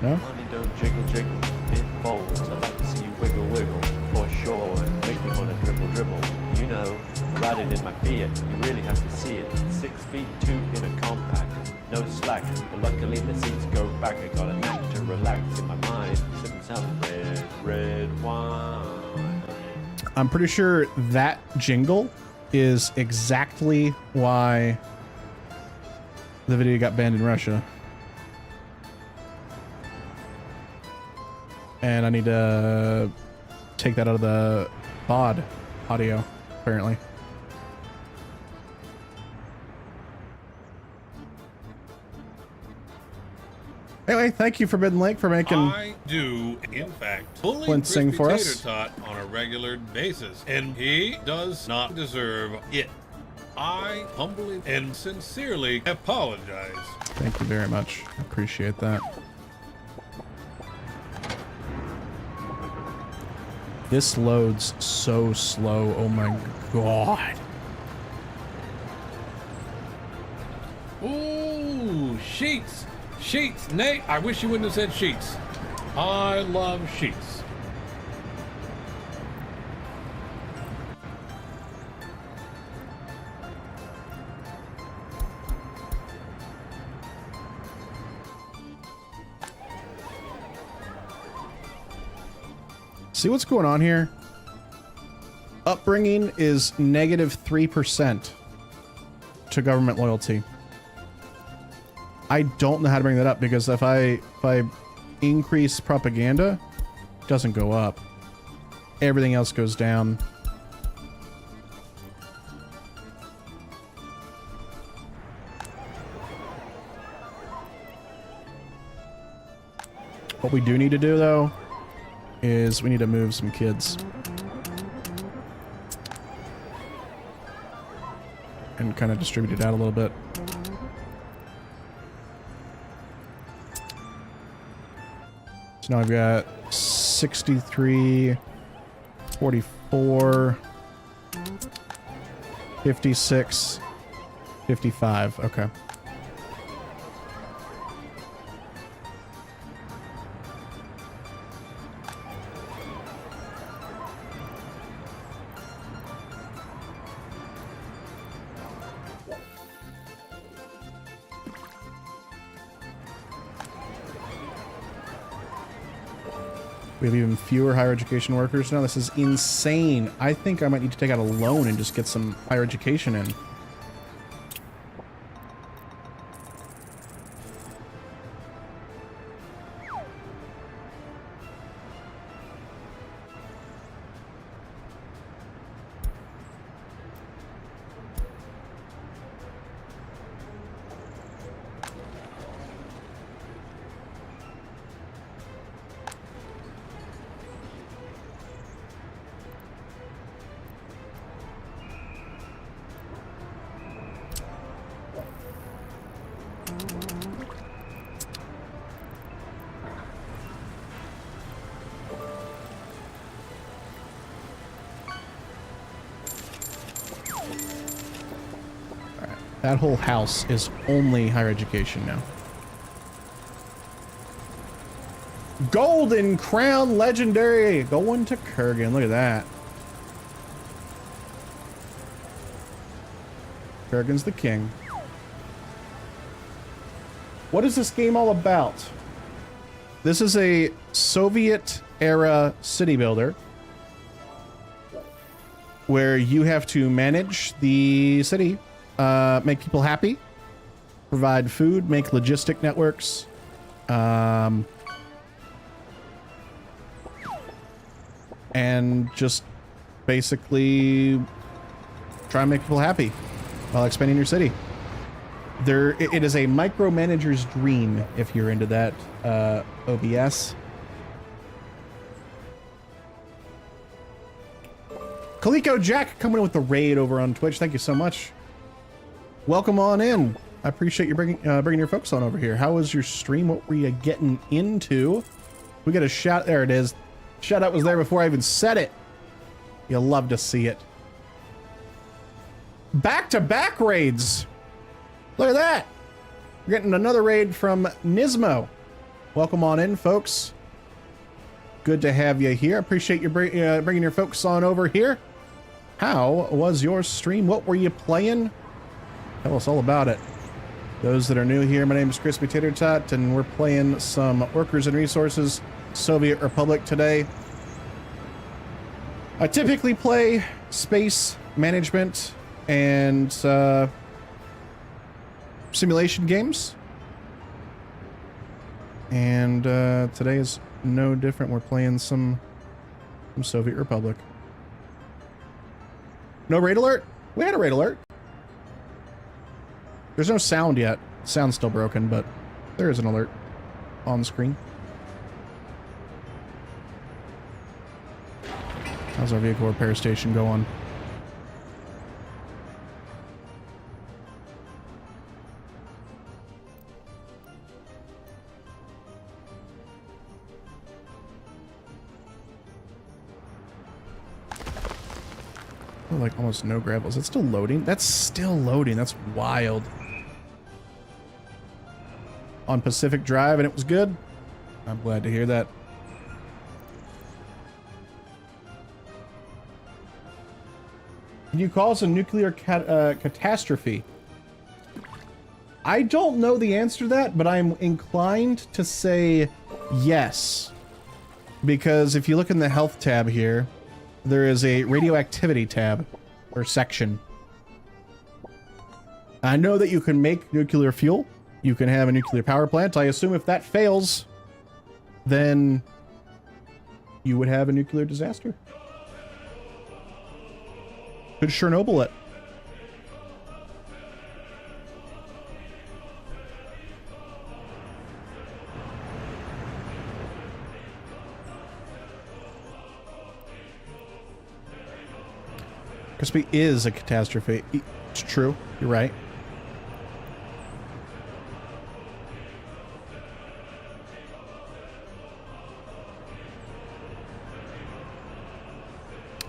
No? Money don't jiggle jiggle, it folds. I'd like to see you wiggle wiggle, for sure, and make me wanna dribble dribble. You know, riding in my Fiat, you really have to see it. 6 feet 2 in a compact, no slack, but luckily the seats go back. I got a knack to relax in my mind, sipping some red wine. I'm pretty sure that jingle is exactly why the video got banned in Russia. And I need to take that out of the VOD audio, apparently. Anyway, thank you, Forbidden Lake, for making... I do, in fact, bully Flint sing Crispy for Tater us. Tot on a regular basis, and he does not deserve it. I humbly and sincerely apologize. Thank you very much. I appreciate that. This loads so slow. Oh my god. Ooh, sheets. Sheets. Nate, I wish you wouldn't have said sheets. I love sheets. See what's going on here? Upbringing is -3% to government loyalty. I don't know how to bring that up because if I increase propaganda, it doesn't go up. Everything else goes down. What we do need to do though is we need to move some kids and kind of distribute it out a little bit. So now I've got 63, 44, 56, 55. Okay. We have even fewer higher education workers now. This is insane. I think I might need to take out a loan and just get some higher education in. That whole house is only higher education now. Golden Crown Legendary going to Kurgan. Look at that. Kurgan's the king. What is this game all about? This is a Soviet-era city builder where you have to manage the city, make people happy, provide food, make logistic networks, and just basically try and make people happy while expanding your city. It is a micromanager's dream if you're into that, OBS. Coleco Jack coming in with the raid over on Twitch. Thank you so much. Welcome on in. I appreciate you bringing your folks on over here. How was your stream? What were you getting into? We got a shout. There it is. Shout out was there before I even said it. You'll love to see it. Back-to-back raids. Look at that. We're getting another raid from Nismo. Welcome on in, folks. Good to have you here. Appreciate you bringing your folks on over here. How was your stream? What were you playing? Tell us all about it. Those that are new here, my name is Crispy Tater Tot, and we're playing some Workers and Resources Soviet Republic today. I typically play space management and simulation games. And today is no different. We're playing some Soviet Republic. No raid alert? We had a raid alert. There's no sound yet. Sound's still broken, but there is an alert on the screen. How's our vehicle repair station going? Oh, like almost no gravel. Is it still loading? That's still loading. That's wild. On Pacific Drive, and it was good. I'm glad to hear that. Can you cause a nuclear catastrophe? I don't know the answer to that, but I'm inclined to say yes. Because if you look in the health tab here, there is a radioactivity tab or section. I know that you can make nuclear fuel. You can have a nuclear power plant. I assume if that fails, then you would have a nuclear disaster. Could Chernobyl it. Crispy is a catastrophe. It's true. You're right.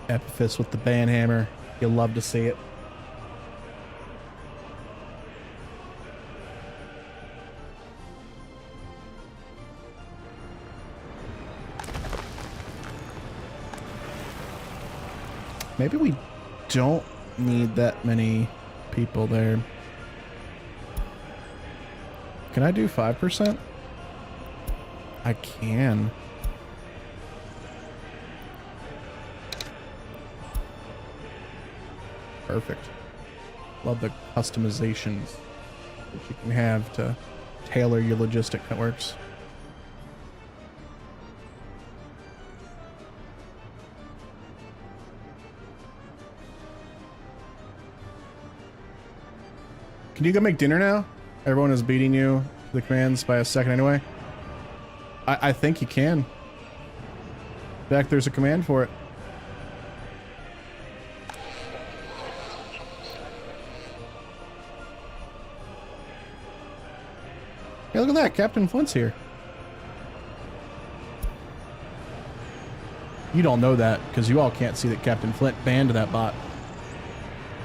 Epiphys with the banhammer. You'll love to see it. Maybe we don't need that many people there. Can I do 5%? I can. Perfect. Love the customizations that you can have to tailor your logistic networks. Can you go make dinner now? Everyone is beating you to the commands by a second anyway. I think you can. In fact, there's a command for it. Hey, look at that. Captain Flint's here. You don't know that because you all can't see that Captain Flint banned that bot.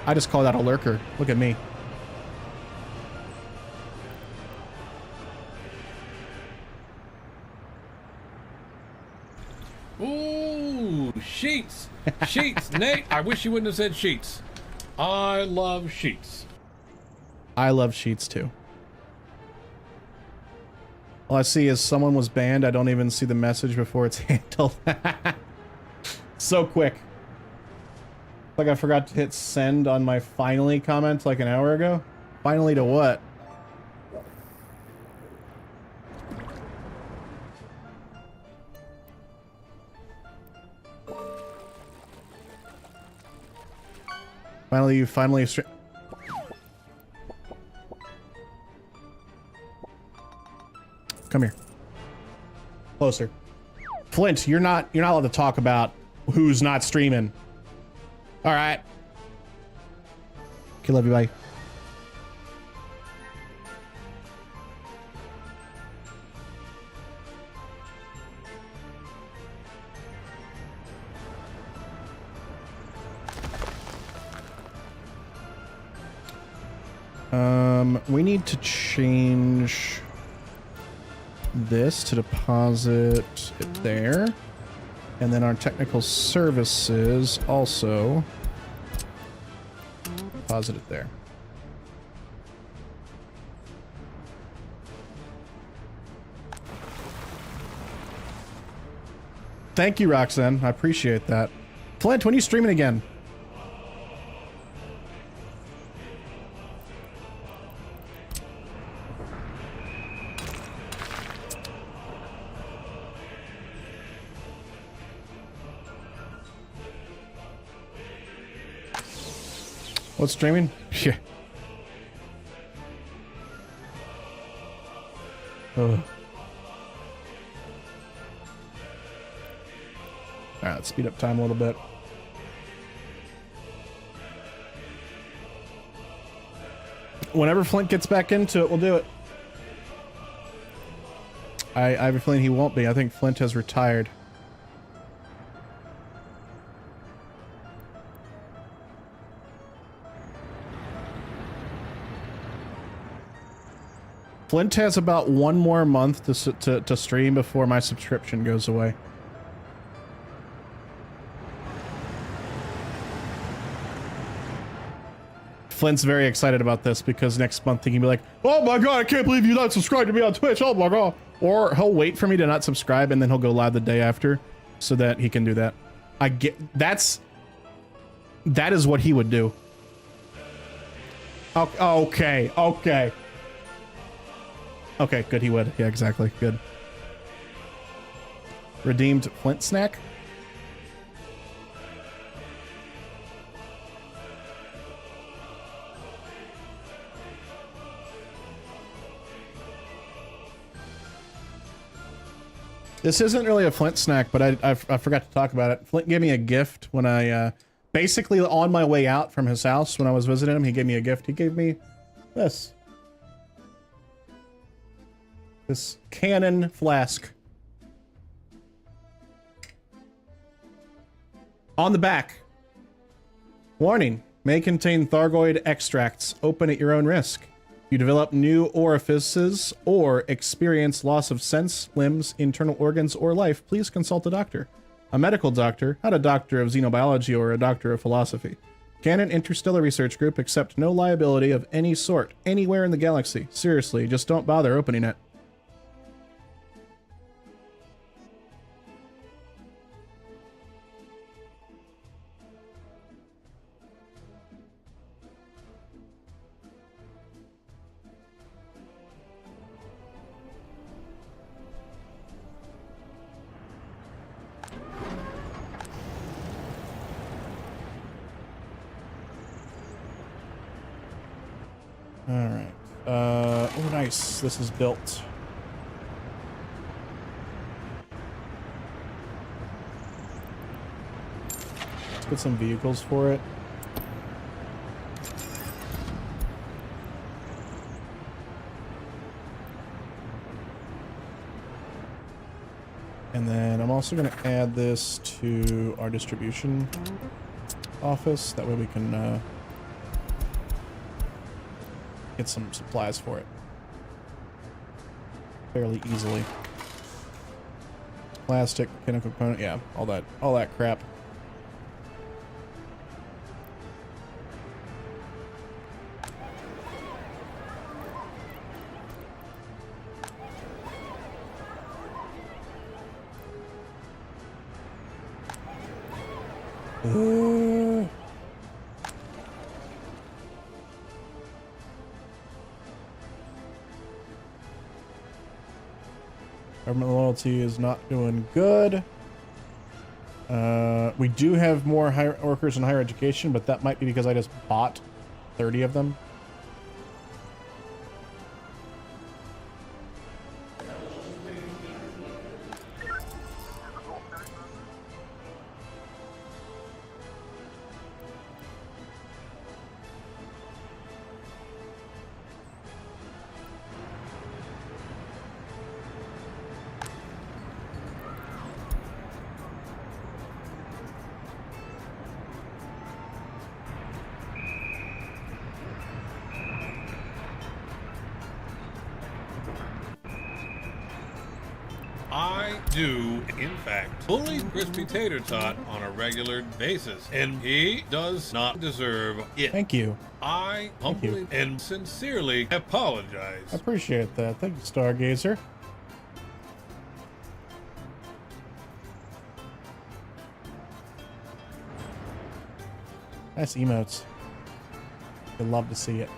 I just call that a lurker. Look at me. Sheets, Nate. I wish you wouldn't have said sheets. I love sheets. I love sheets too. All I see is someone was banned. I don't even see the message before it's handled. So quick. Like I forgot to hit send on my finally comment like an hour ago. Finally to what? Finally, you finally come here. Closer. Flint, you're not allowed to talk about who's not streaming. All right. Okay, love you, bye. We need to change this to deposit it there. And then our technical services also deposit it there. Thank you, Roxanne. I appreciate that. Flint, when are you streaming again? What's streaming? Yeah. Ugh. Alright, let's speed up time a little bit. Whenever Flint gets back into it, we'll do it. I have a feeling he won't be. I think Flint has retired. Flint has about one more month to stream before my subscription goes away. Flint's very excited about this because next month he can be like, oh my god, I can't believe you're not subscribed to me on Twitch, oh my god. Or he'll wait for me to not subscribe and then he'll go live the day after so that he can do that. That is what he would do. Okay. Okay, good, he would. Yeah, exactly, good. Redeemed Flint snack? This isn't really a Flint snack, but I forgot to talk about it. Flint gave me a gift when I, basically on my way out from his house when I was visiting him, he gave me a gift. He gave me this. This cannon flask. On the back. Warning, may contain Thargoid extracts. Open at your own risk. You develop new orifices or experience loss of sense, limbs, internal organs, or life, please consult a doctor. A medical doctor, not a doctor of xenobiology or a doctor of philosophy. Canon Interstellar Research Group accept no liability of any sort anywhere in the galaxy. Seriously, just don't bother opening it. Alright. Oh nice. This is built. Let's get some vehicles for it. And then I'm also going to add this to our distribution office. That way we can get some supplies for it fairly easily. Plastic, mechanical component, yeah, all that crap. Government loyalty is not doing good. We do have more workers in higher education, but that might be because I just bought 30 of them. I do, in fact, bully Crispy Tater Tot on a regular basis, and he does not deserve it. Thank you. I humbly and sincerely apologize. I appreciate that. Thank you, Stargazer. Nice emotes. I'd love to see it.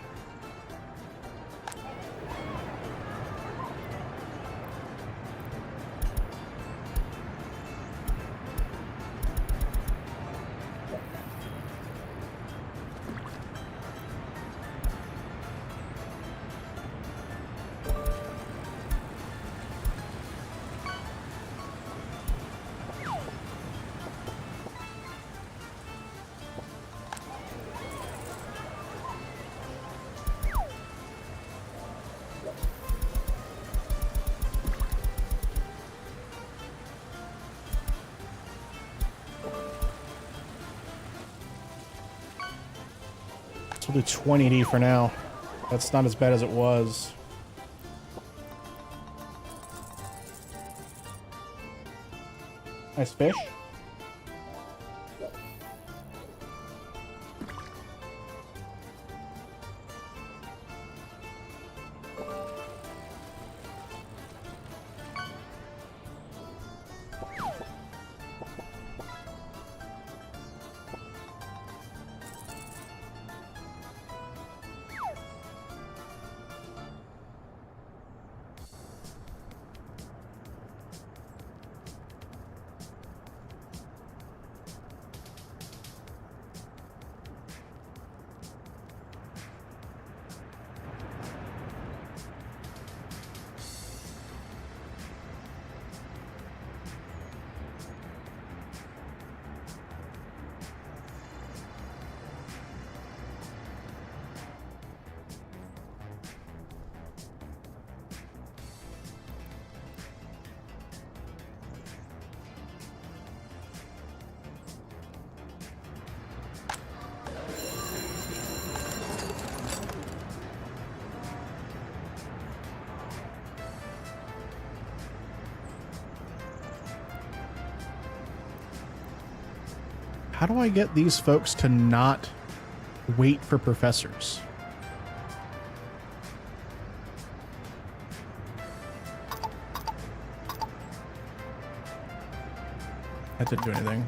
We'll do 20D for now. That's not as bad as it was. Nice fish. How do I get these folks to not wait for professors? That didn't do anything.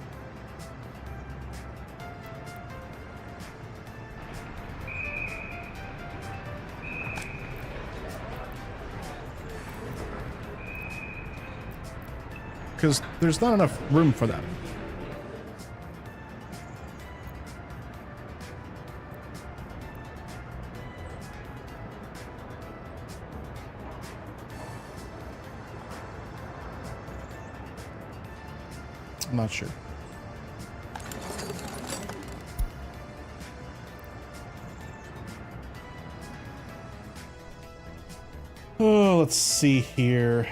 Because there's not enough room for that. I'm not sure. Oh, let's see here.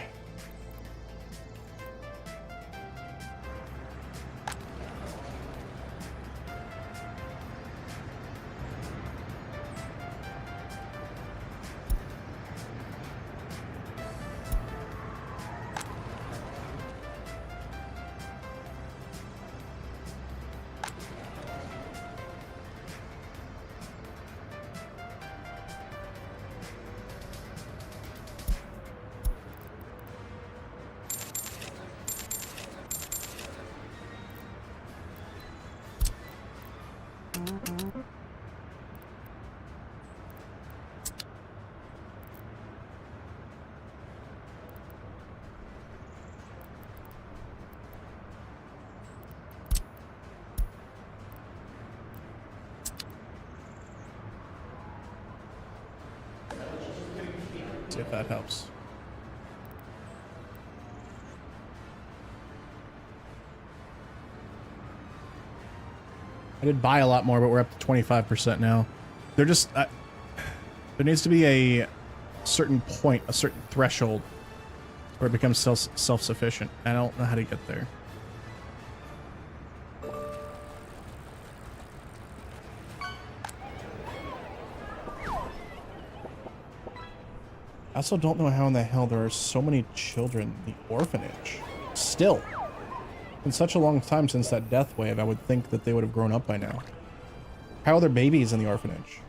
See if that helps. I did buy a lot more, but we're up to 25% now. They're just... there needs to be a certain point, a certain threshold where it becomes self-sufficient. I don't know how to get there. I also don't know how in the hell there are so many children in the orphanage. Still. In such a long time since that death wave, I would think that they would have grown up by now. How are there babies in the orphanage?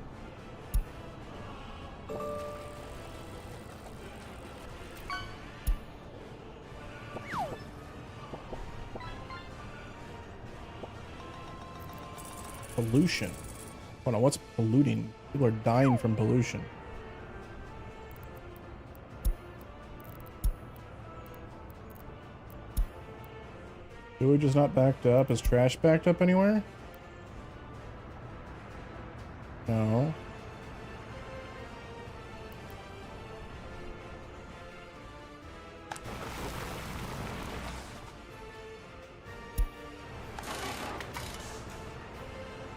Pollution. Hold on, what's polluting? People are dying from pollution. Sewage is not backed up. Is trash backed up anywhere? No.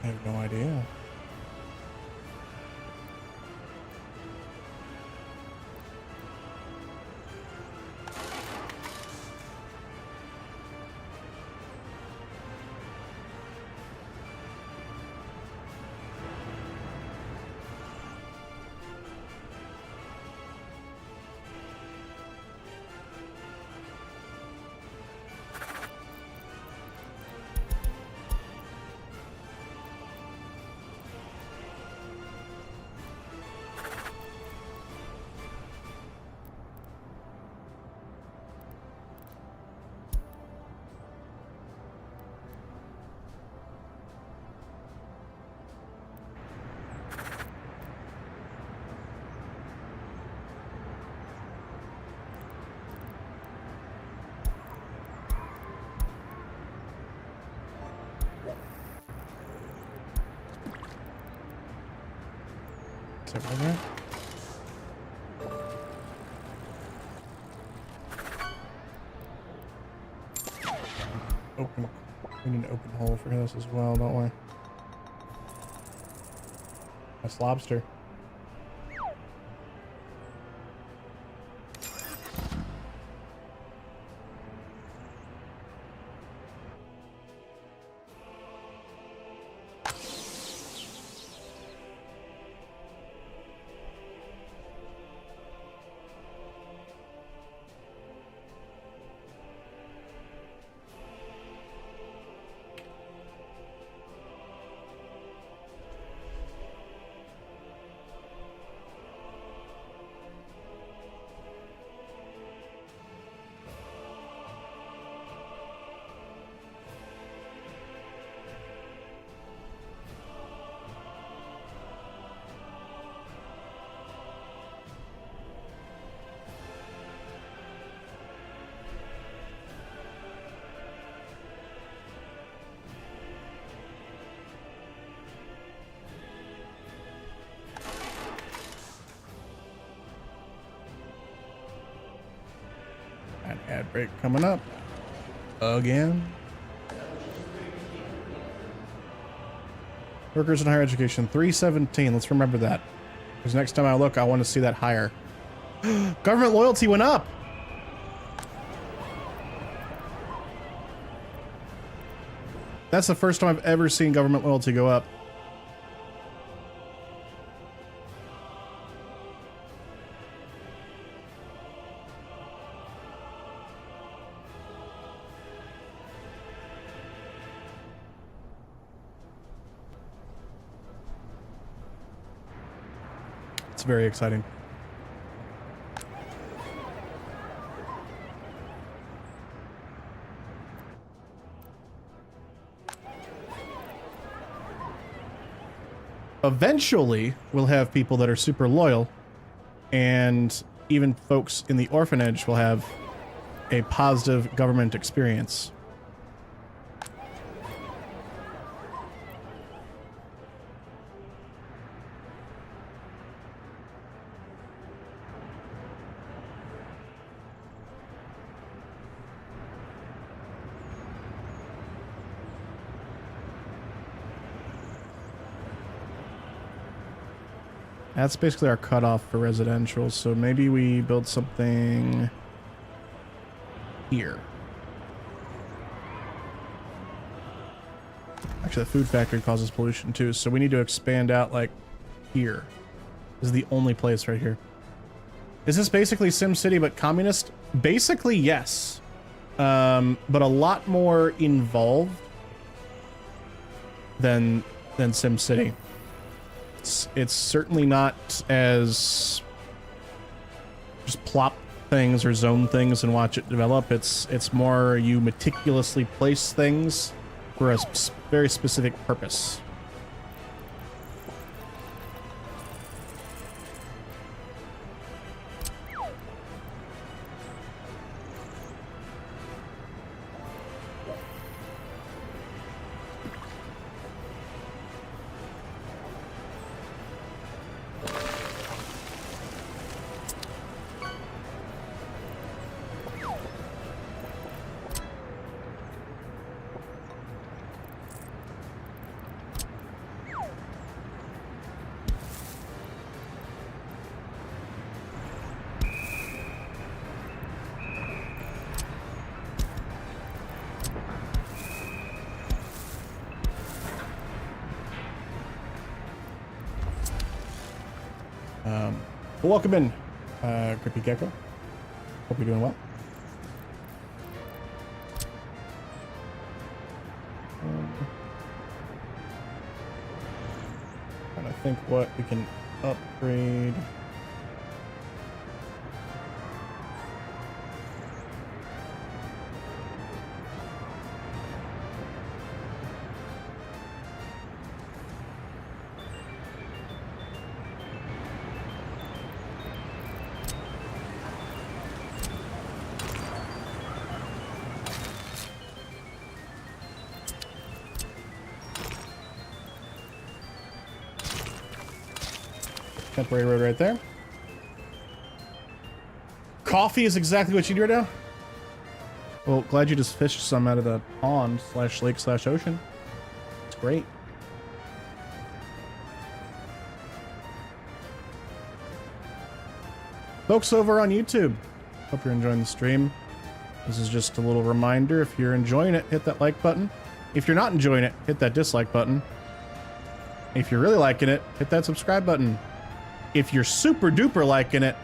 I have no idea. Is it right there? Open. We need an open hole for this as well, don't we? That's lobster. An ad break coming up. Again. Workers in higher education, 317. Let's remember that. Because next time I look, I want to see that higher. Government loyalty went up. That's the first time I've ever seen government loyalty go up. It's very exciting. eventually we'll have people that are super loyal, and even folks in the orphanage will have a positive government experience. That's basically our cutoff for residential, so maybe we build something here. Actually, the food factory causes pollution too, so we need to expand out like here. This is the only place right here. Is this basically SimCity but communist? Basically, yes. But a lot more involved than SimCity. It's certainly not as just plop things or zone things and watch it develop. It's more you meticulously place things for a very specific purpose. Well, welcome in, Grippy Gecko. Hope you're doing well. Trying to think what we can upgrade. Temporary road right there. Coffee is exactly what you do right now. Well, glad you just fished some out of the pond slash lake slash ocean. It's great. Folks over on YouTube, hope you're enjoying the stream. This is just a little reminder. If you're enjoying it, hit that like button. If you're not enjoying it, hit that dislike button. If you're really liking it, hit that subscribe button. If you're super duper liking it,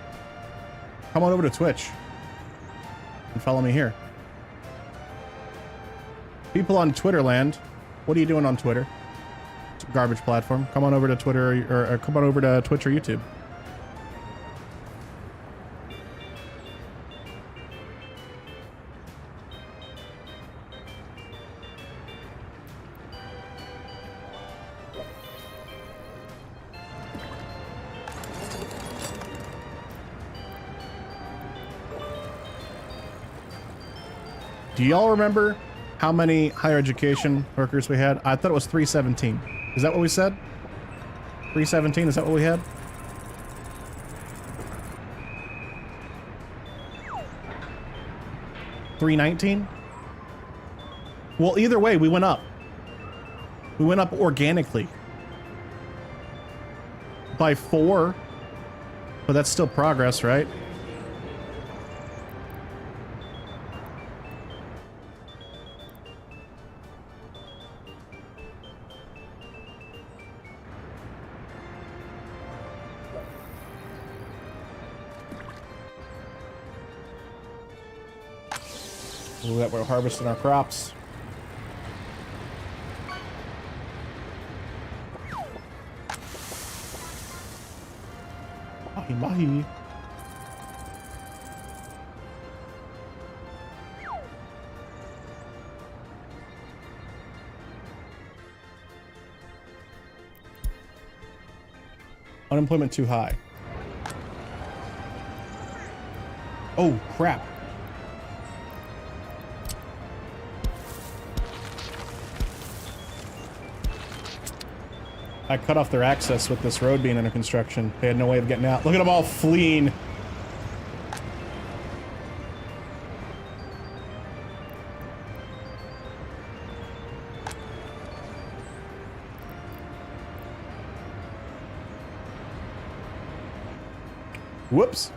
come on over to Twitch and follow me here. People on Twitter land, what are you doing on Twitter? It's a garbage platform. Come on over to Twitter or come on over to Twitch or YouTube. Do y'all remember how many higher education workers we had? I thought it was 317. Is that what we said? 317, is that what we had? $319? Well, either way, we went up. We went up organically. By 4. But that's still progress, right? That we're harvesting our crops. Mahi mahi. Unemployment too high. Oh, crap. I cut off their access with this road being under construction. They had no way of getting out. Look at them all fleeing. Whoops.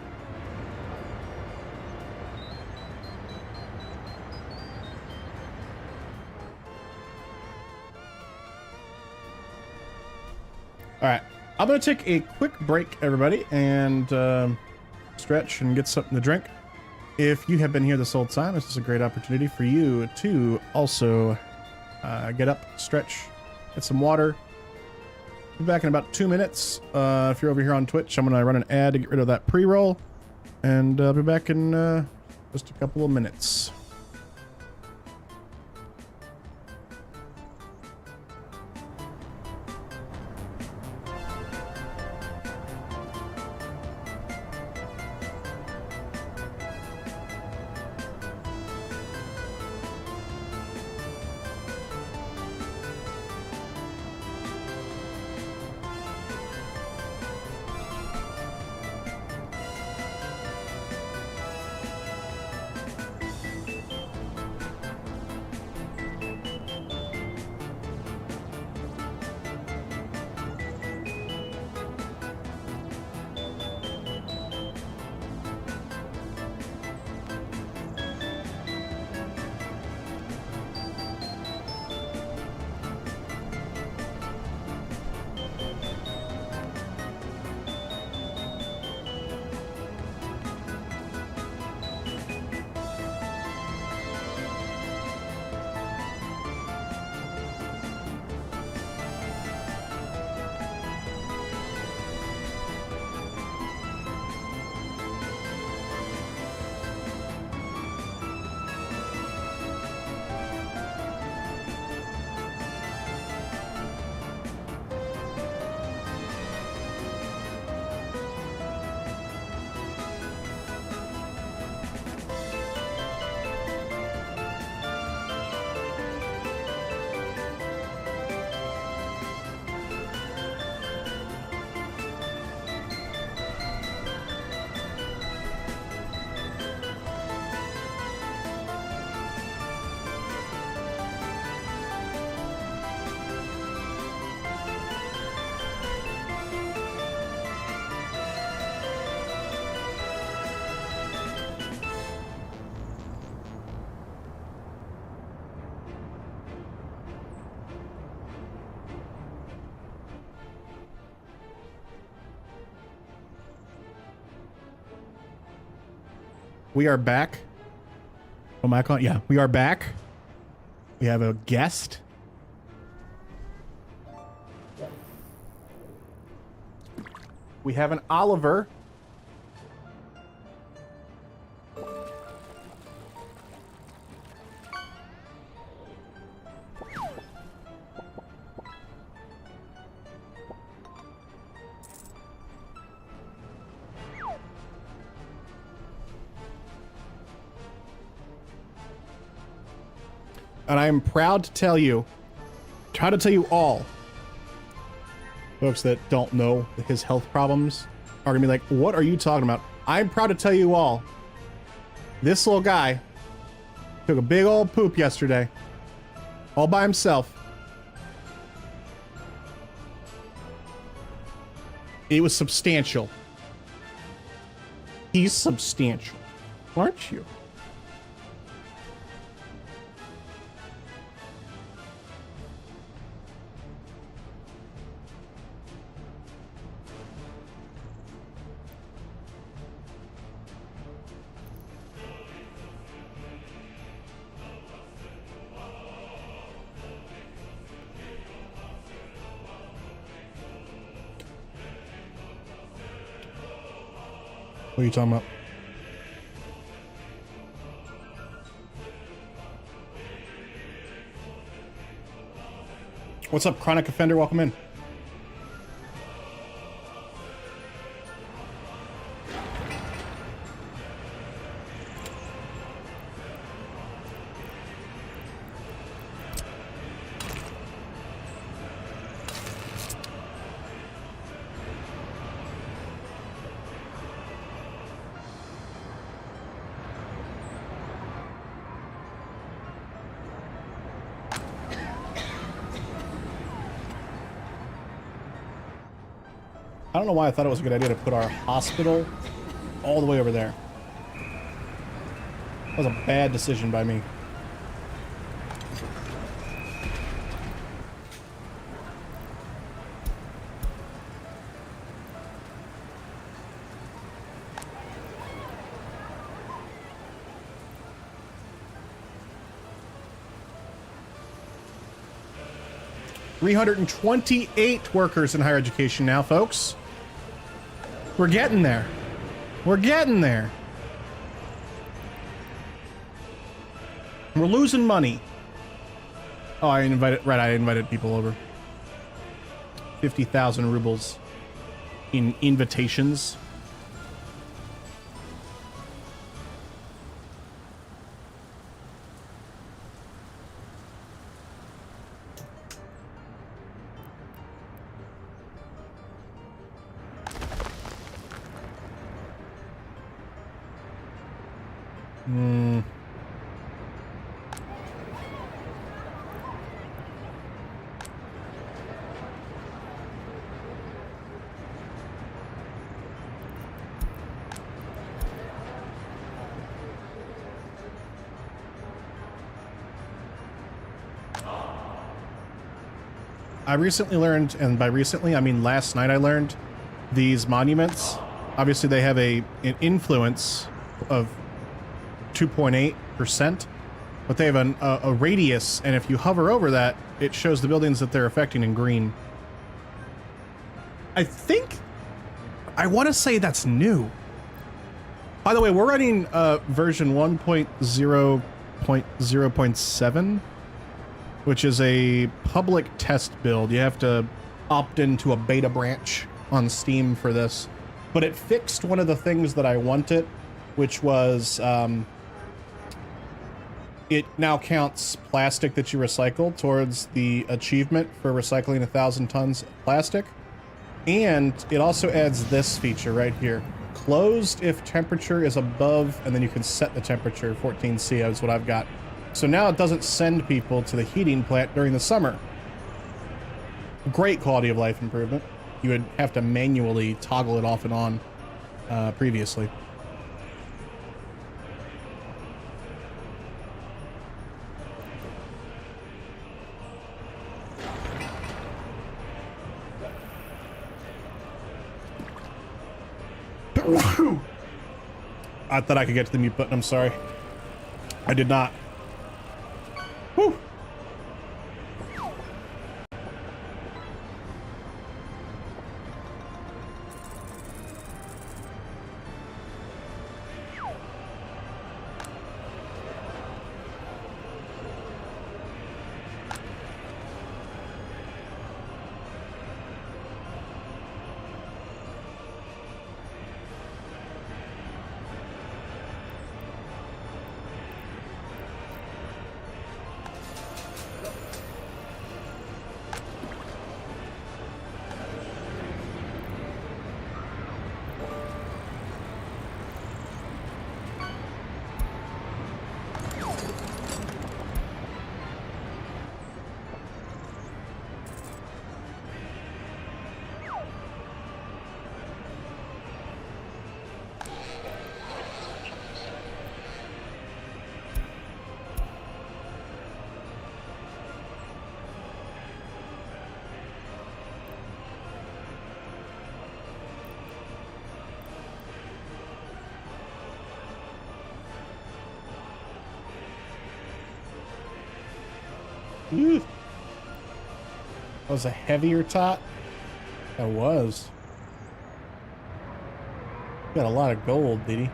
All right, I'm gonna take a quick break, everybody, and stretch and get something to drink. If you have been here this whole time, this is a great opportunity for you to also get up, stretch, get some water. Be back in about 2 minutes. If you're over here on Twitch, I'm gonna run an ad to get rid of that pre-roll, and I'll be back in just a couple of minutes. We are back. Oh, my God. Yeah, we are back. We have a guest. We have an Oliver. And I am proud to tell you, all, folks that don't know his health problems are gonna be like, what are you talking about? I'm proud to tell you all, this little guy took a big old poop yesterday, all by himself. It was substantial. He's substantial, aren't you? What are you talking about? What's up, Chronic Offender? Welcome in. I don't know why I thought it was a good idea to put our hospital all the way over there. That was a bad decision by me. $328 workers in higher education now, folks. We're getting there. We're getting there. We're losing money. Oh, I invited people over. 50,000 rubles in invitations. I recently learned, and by recently I mean last night, I learned these monuments, obviously they have an influence of 2.8%, but they have a radius, and if you hover over that, it shows the buildings that they're affecting in green. I want to say that's new. By the way, we're running version 1.0.0.7, which is a public test build. You have to opt into a beta branch on Steam for this. But it fixed one of the things that I wanted, which was it now counts plastic that you recycle towards the achievement for recycling 1,000 tons of plastic. And it also adds this feature right here. Closed if temperature is above, and then you can set the temperature. 14C is what I've got. So now it doesn't send people to the heating plant during the summer. Great quality of life improvement. You would have to manually toggle it off and on previously. I thought I could get to the mute button. I'm sorry. I did not. Whew. Ooh. That was a heavier tot? That was. Got a lot of gold, did he?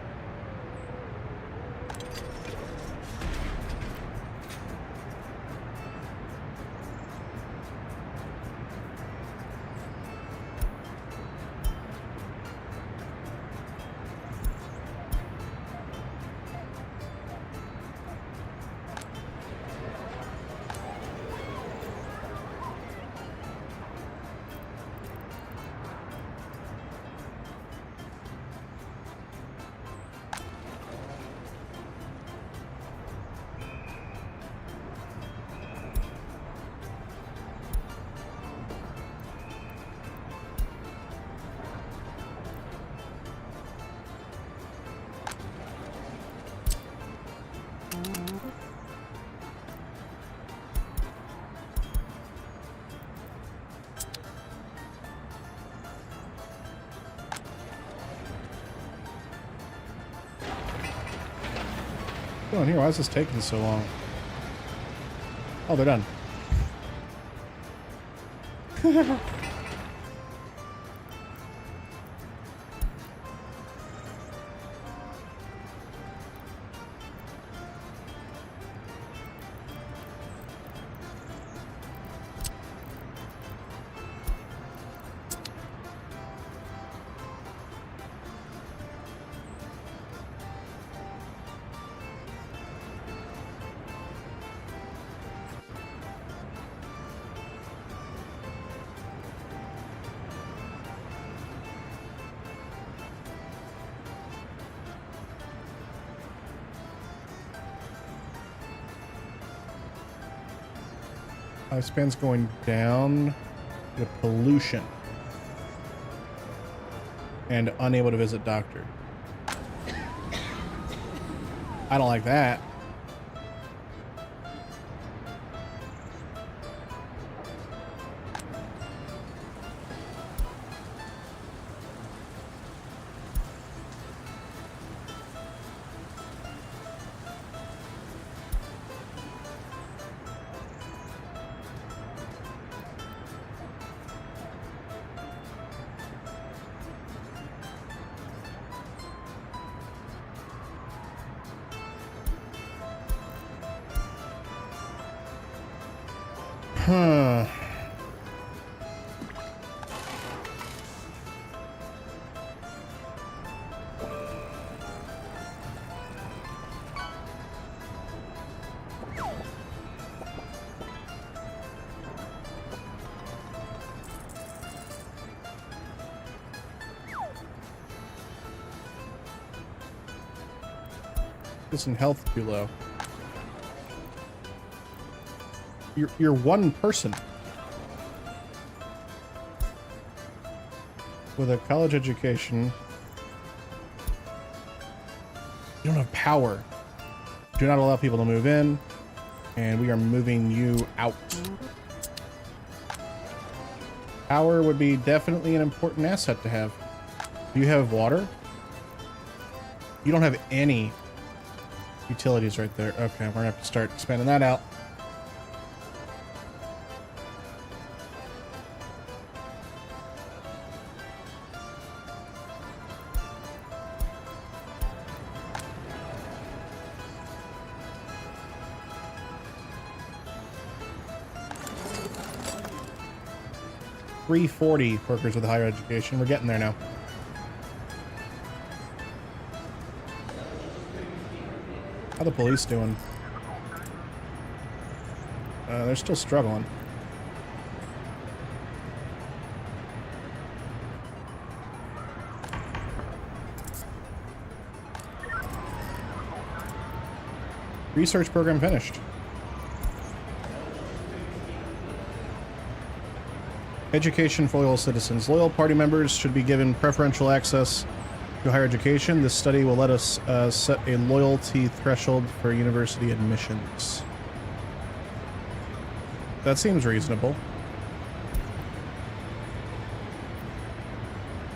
going on here? Why is this taking so long? Oh, they're done. Lifespan's going down. The pollution. And unable to visit doctor. I don't like that. Huh. Isn't health too low? You're one person with a college education. You don't have power. Do not allow people to move in, and we are moving you out. Power would be definitely an important asset to have. Do you have water? You don't have any utilities right there. Okay, we're gonna have to start expanding that out. $340 workers with higher education. We're getting there now. How the police doing? They're still struggling. Research program finished. Education for loyal citizens. Loyal party members should be given preferential access to higher education. This study will let us set a loyalty threshold for university admissions. That seems reasonable.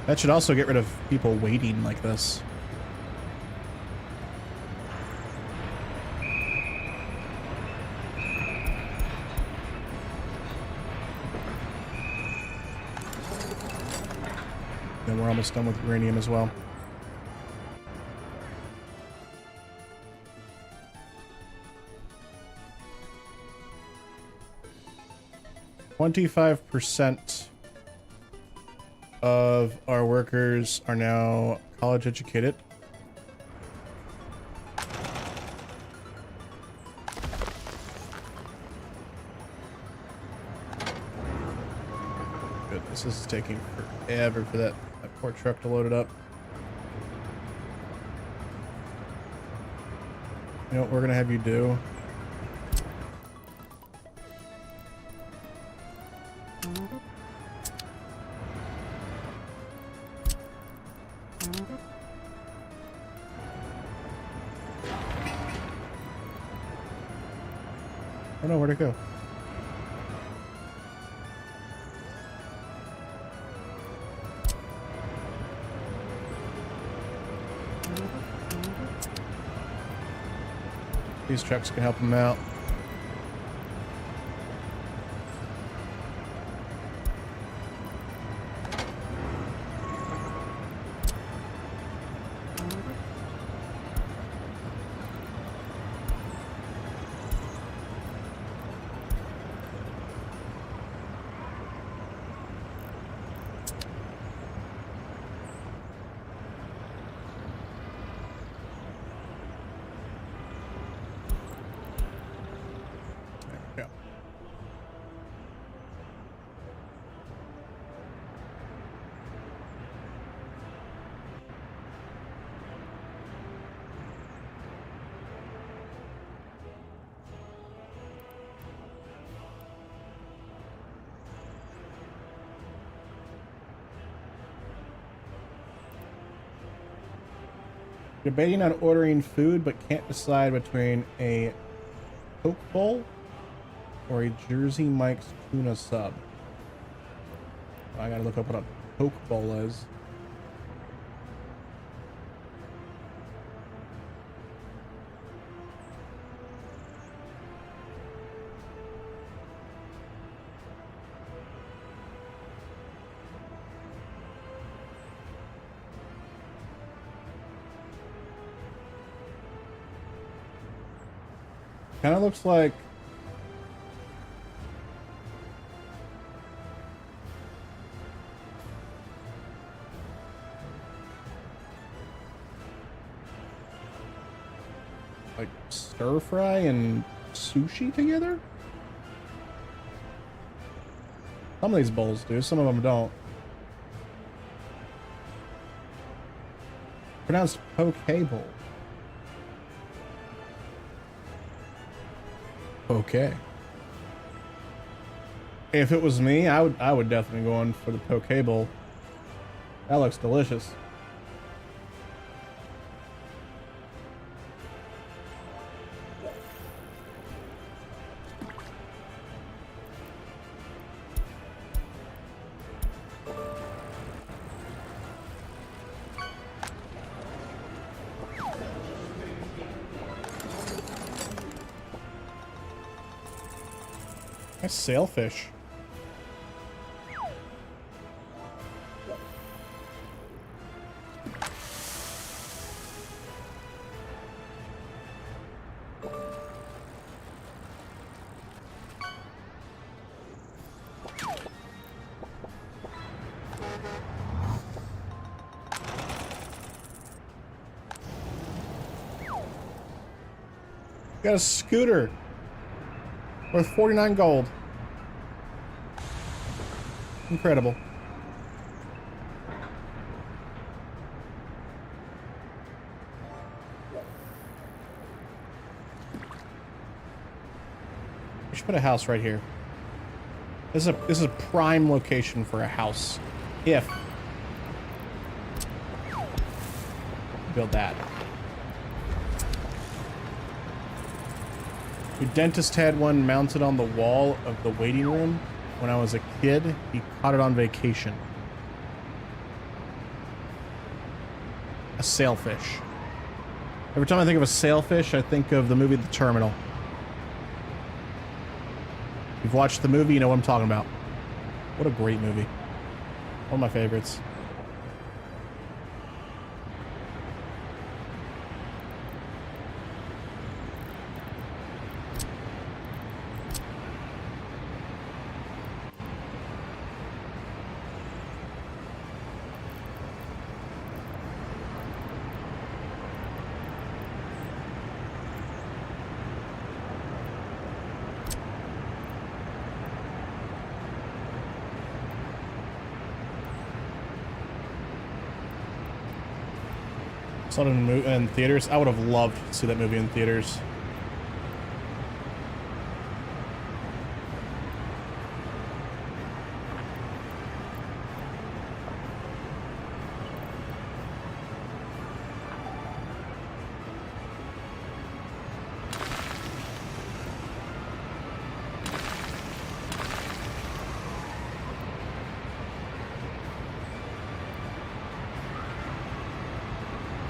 That should also get rid of people waiting like this. Then we're almost done with uranium as well. %25 of our workers are now college educated. Good. This is taking forever for that poor truck to load it up. You know what we're gonna have you do? Oh no, where'd it go? These trucks can help him out. Yeah. Debating on ordering food, but can't decide between a Coke bowl or a Jersey Mike's tuna sub. I gotta look up what a Coke bowl is. Kind of looks like stir fry and sushi together. Some of these bowls do, some of them don't. Pronounced poke bowl. Okay. If it was me, I would definitely go in for the poke bowl. That looks delicious. Nice sailfish. Got a scooter worth 49 gold. Incredible. We should put a house right here. This is a prime location for a house. If build that. The dentist had one mounted on the wall of the waiting room. When I was a kid, he caught it on vacation. A sailfish. Every time I think of a sailfish, I think of the movie The Terminal. If you've watched the movie, you know what I'm talking about. What a great movie. One of my favorites. Saw it in theaters. I would have loved to see that movie in theaters.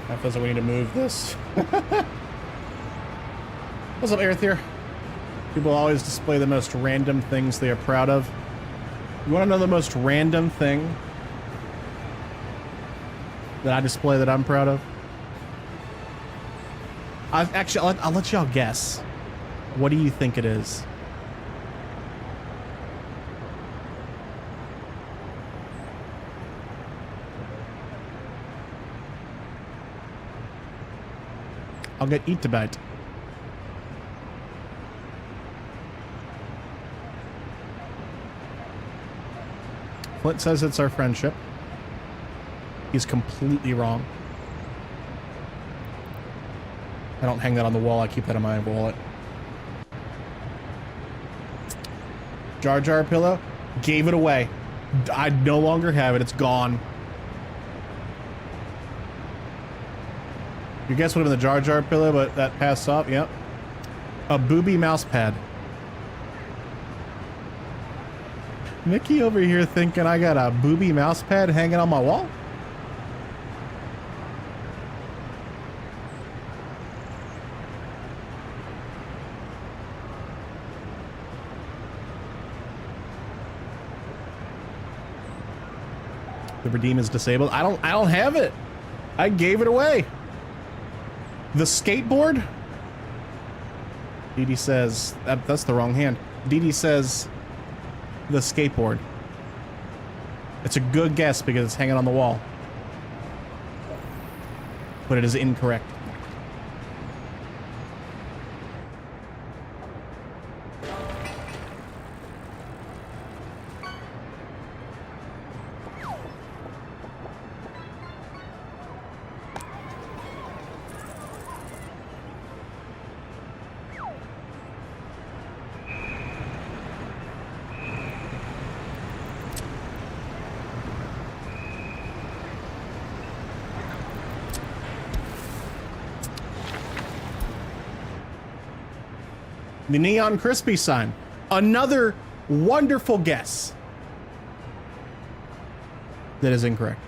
That feels like we need to move this. What's up, Airthier? People always display the most random things they are proud of. You want to know the most random thing that I display that I'm proud of? I'll let y'all guess. What do you think it is? I'll get eat to bite. Flint says it's our friendship. He's completely wrong. I don't hang that on the wall. I keep that in my wallet. Jar Jar pillow? Gave it away. I no longer have it. It's gone. Your guess would have been the Jar Jar pillow, but that passed off. Yep. A booby mouse pad. Mickey over here thinking I got a booby mouse pad hanging on my wall? The redeem is disabled. I don't have it. I gave it away. The skateboard? Dee says that's the wrong hand. Dee says the skateboard. It's a good guess because it's hanging on the wall. But it is incorrect. The Neon Crispy sign. Another wonderful guess. That is incorrect.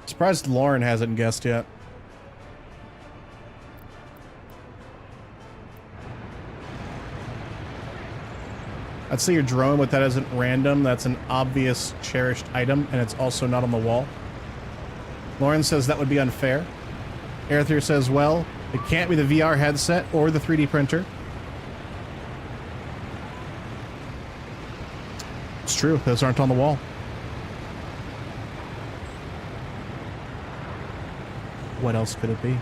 Surprised Lauren hasn't guessed yet. I'd say your drone, but that isn't random. That's an obvious cherished item, and it's also not on the wall. Lauren says that would be unfair. Airthier says, well, it can't be the VR headset or the 3D printer. It's true. Those aren't on the wall. What else could it be?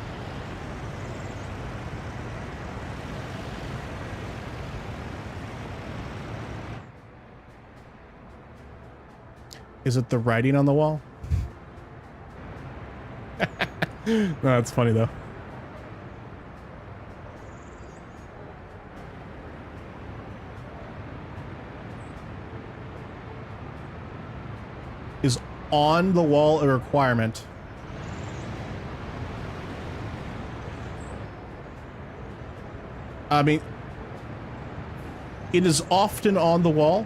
Is it the writing on the wall? No, that's funny though. Is on the wall a requirement? I mean, it is often on the wall.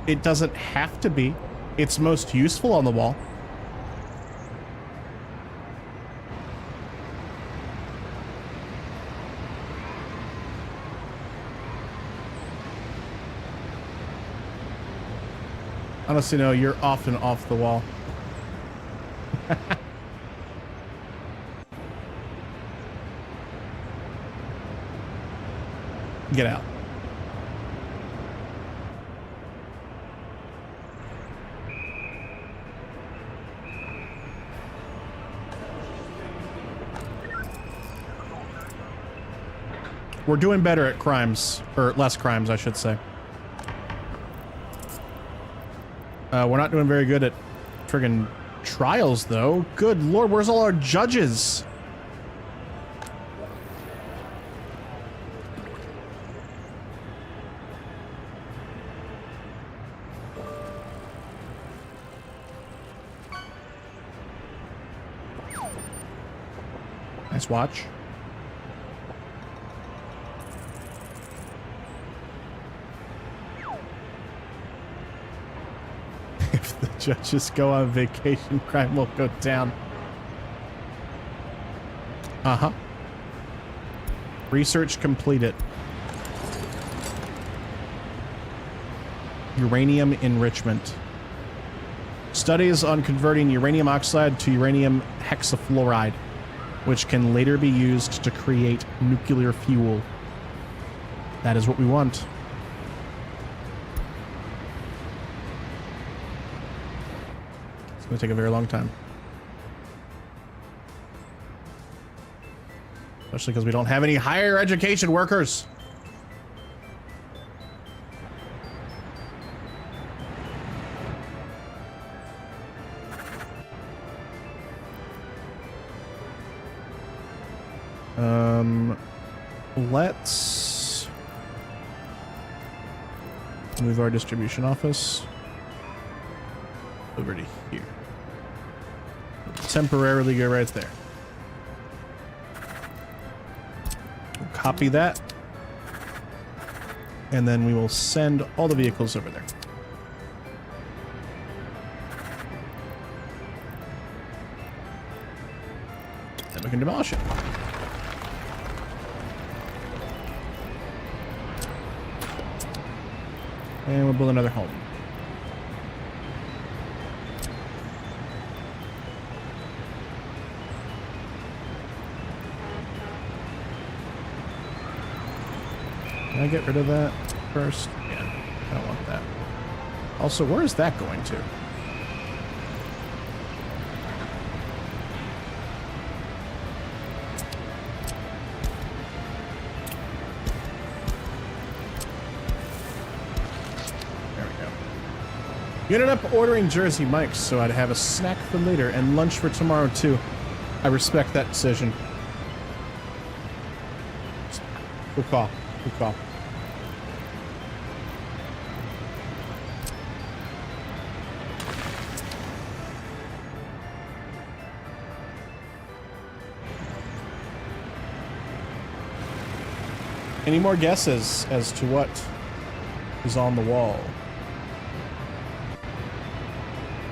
It doesn't have to be. It's most useful on the wall. Honestly, no, you're often off the wall. Get out. We're doing better at crimes, or less crimes, I should say. We're not doing very good at friggin' trials, though. Good lord, where's all our judges? Nice watch. Judges go on vacation, crime will go down. Uh-huh. Research completed. Uranium enrichment. Studies on converting uranium oxide to uranium hexafluoride, which can later be used to create nuclear fuel. That is what we want. It's going to take a very long time. Especially because we don't have any higher education workers. Let's move our distribution office over to here. Temporarily go right there. We'll copy that. And then we will send all the vehicles over there. Then we can demolish it. And we'll build another home. Can I get rid of that first? Yeah, I don't want that. Also, where is that going to? You ended up ordering Jersey Mike's so I'd have a snack for later and lunch for tomorrow too. I respect that decision. Good call. Good call. Any more guesses as to what is on the wall?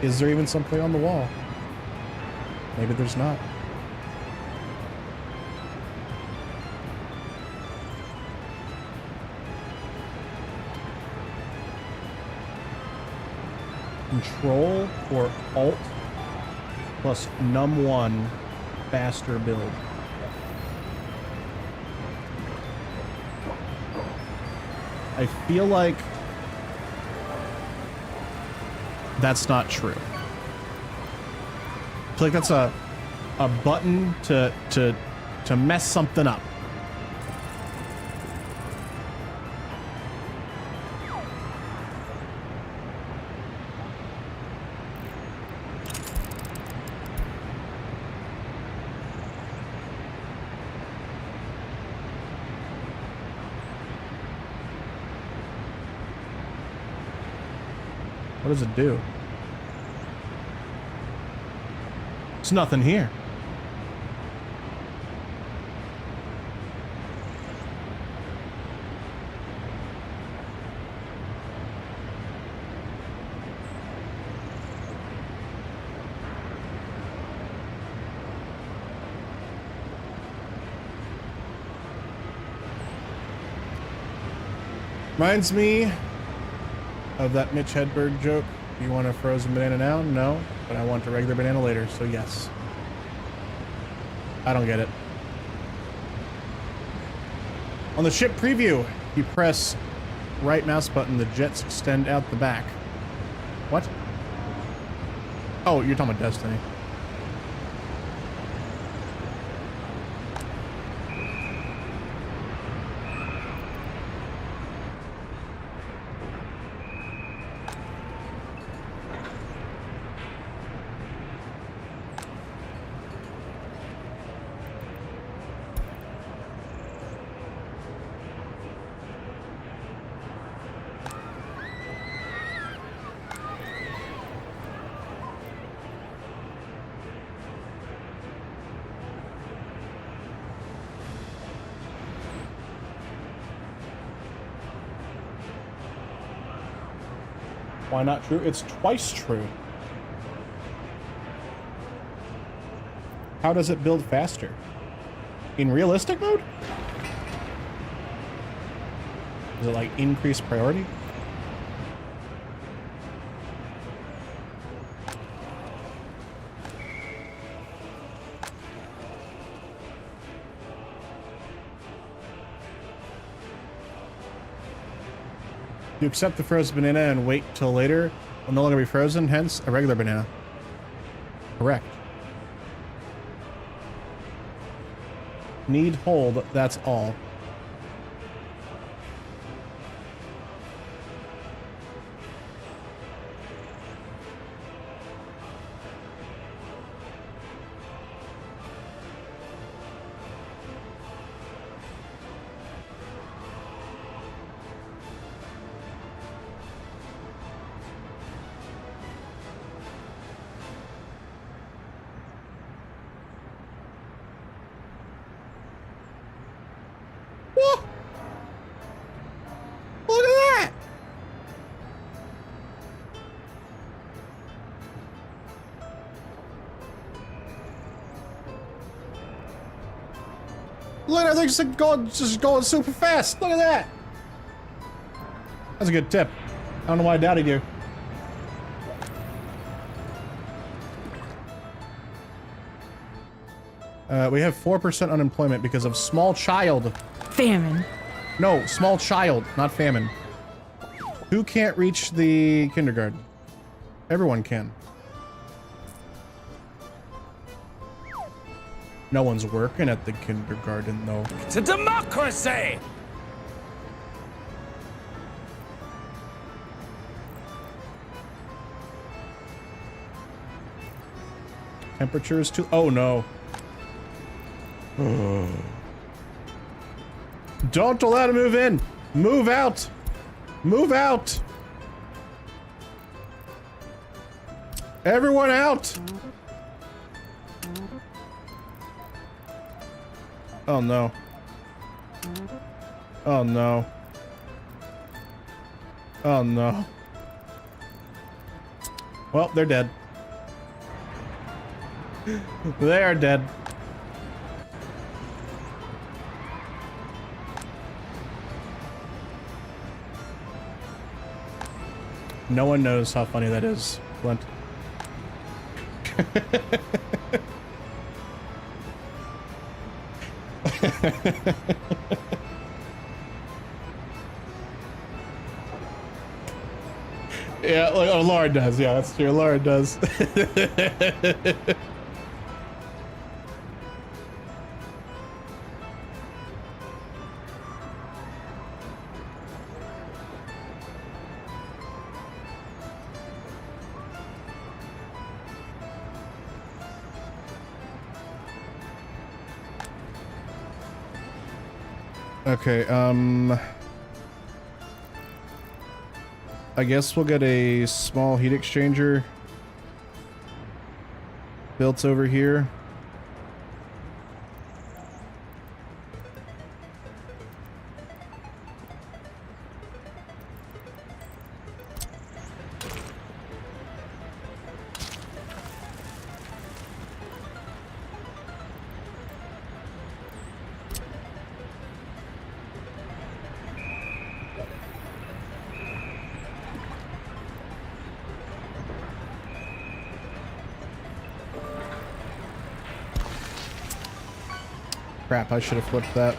Is there even something on the wall? Maybe there's not. Control or Alt plus num1 faster build. I feel like that's not true. I feel like that's a button to mess something up. What does it do? There's nothing here. Reminds me of that Mitch Hedberg joke. You want a frozen banana now? No, but I want a regular banana later, so yes. I don't get it. On the ship preview, you press right mouse button, the jets extend out the back. What? Oh, you're talking about Destiny. Why not true? It's twice true. How does it build faster? In realistic mode? Is it like increased priority? You accept the frozen banana and wait till later. Will no longer be frozen, hence a regular banana. Correct. Need hold, that's all. Whoa! Look at that! Look at that, just going super fast. Look at that. That's a good tip. I don't know why I doubted you. We have 4% unemployment because of small child. Famine. No, small child, not famine. Who can't reach the kindergarten? Everyone can. No one's working at the kindergarten, though. To democracy! Temperature is too... Oh, no. Don't allow to move in. Move out. Move out. Everyone out. Oh, no. Oh, no. Oh, no. Well, they're dead. They are dead. No one knows how funny that is, Flint. Yeah, like, oh, Laura does. Yeah, that's true. Laura does. Okay, I guess we'll get a small heat exchanger built over here. Crap, I should have flipped that.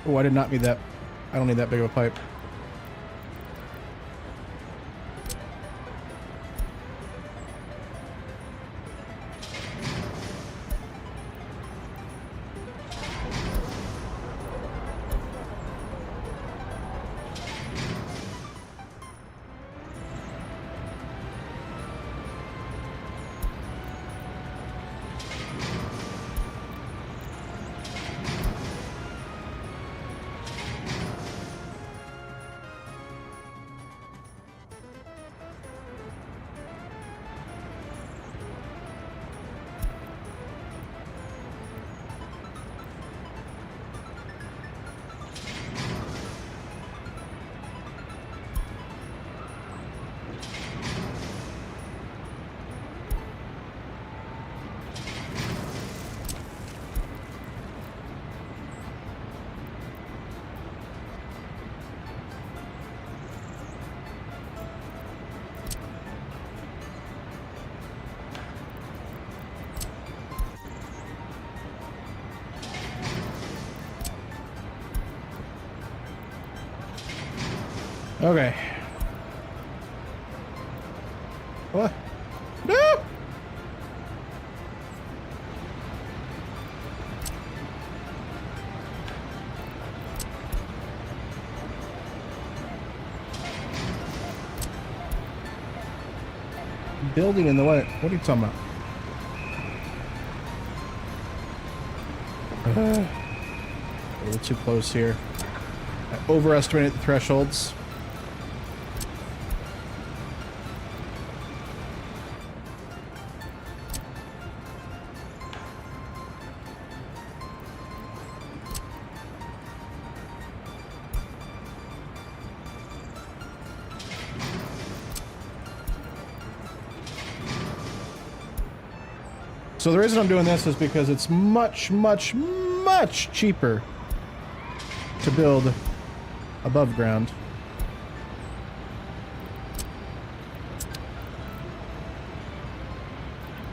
Oh, I did not need that. I don't need that big of a pipe. Okay. What? No! Building in the way. What are you talking about? A little too close here. I overestimated the thresholds. So the reason I'm doing this is because it's much, much, much cheaper to build above ground.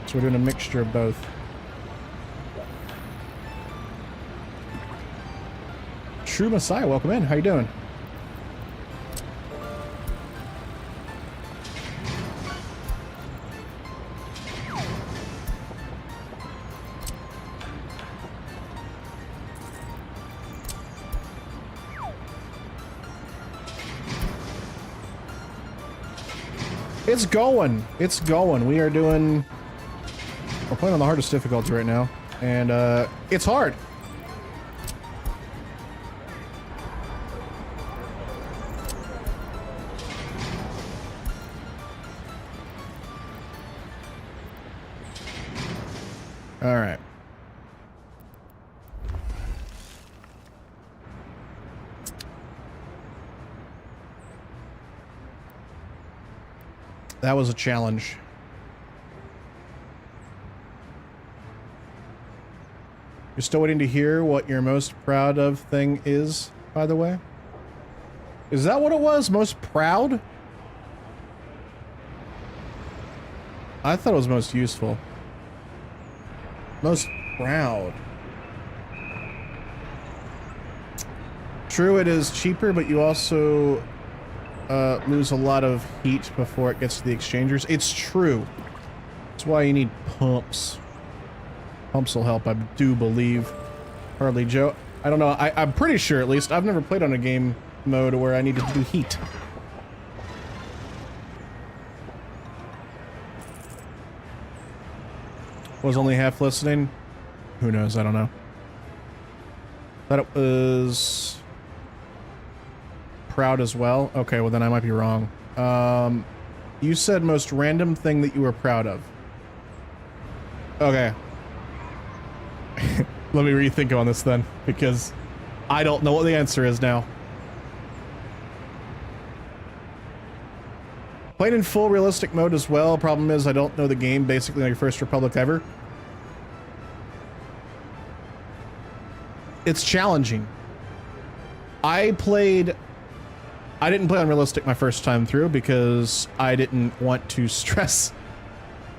So we're doing a mixture of both. True Messiah, welcome in. How you doing? It's going. It's going. We are doing... We're playing on the hardest difficulty right now. And, it's hard. All right. That was a challenge. You're still waiting to hear what your most proud of thing is, by the way? Is that what it was? Most proud? I thought it was most useful. Most proud. True, it is cheaper, but you also lose a lot of heat before it gets to the exchangers. It's true. That's why you need pumps. Pumps will help, I do believe. Hardly Joe. I don't know. I'm pretty sure, at least. I've never played on a game mode where I needed to do heat. Was only half listening? Who knows? I don't know. Thought it was... proud as well? Okay, well then I might be wrong. You said most random thing that you were proud of. Okay. Let me rethink on this then, because I don't know what the answer is now. Played in full realistic mode as well. Problem is I don't know the game, basically like First Republic ever. It's challenging. I didn't play on realistic my first time through because I didn't want to stress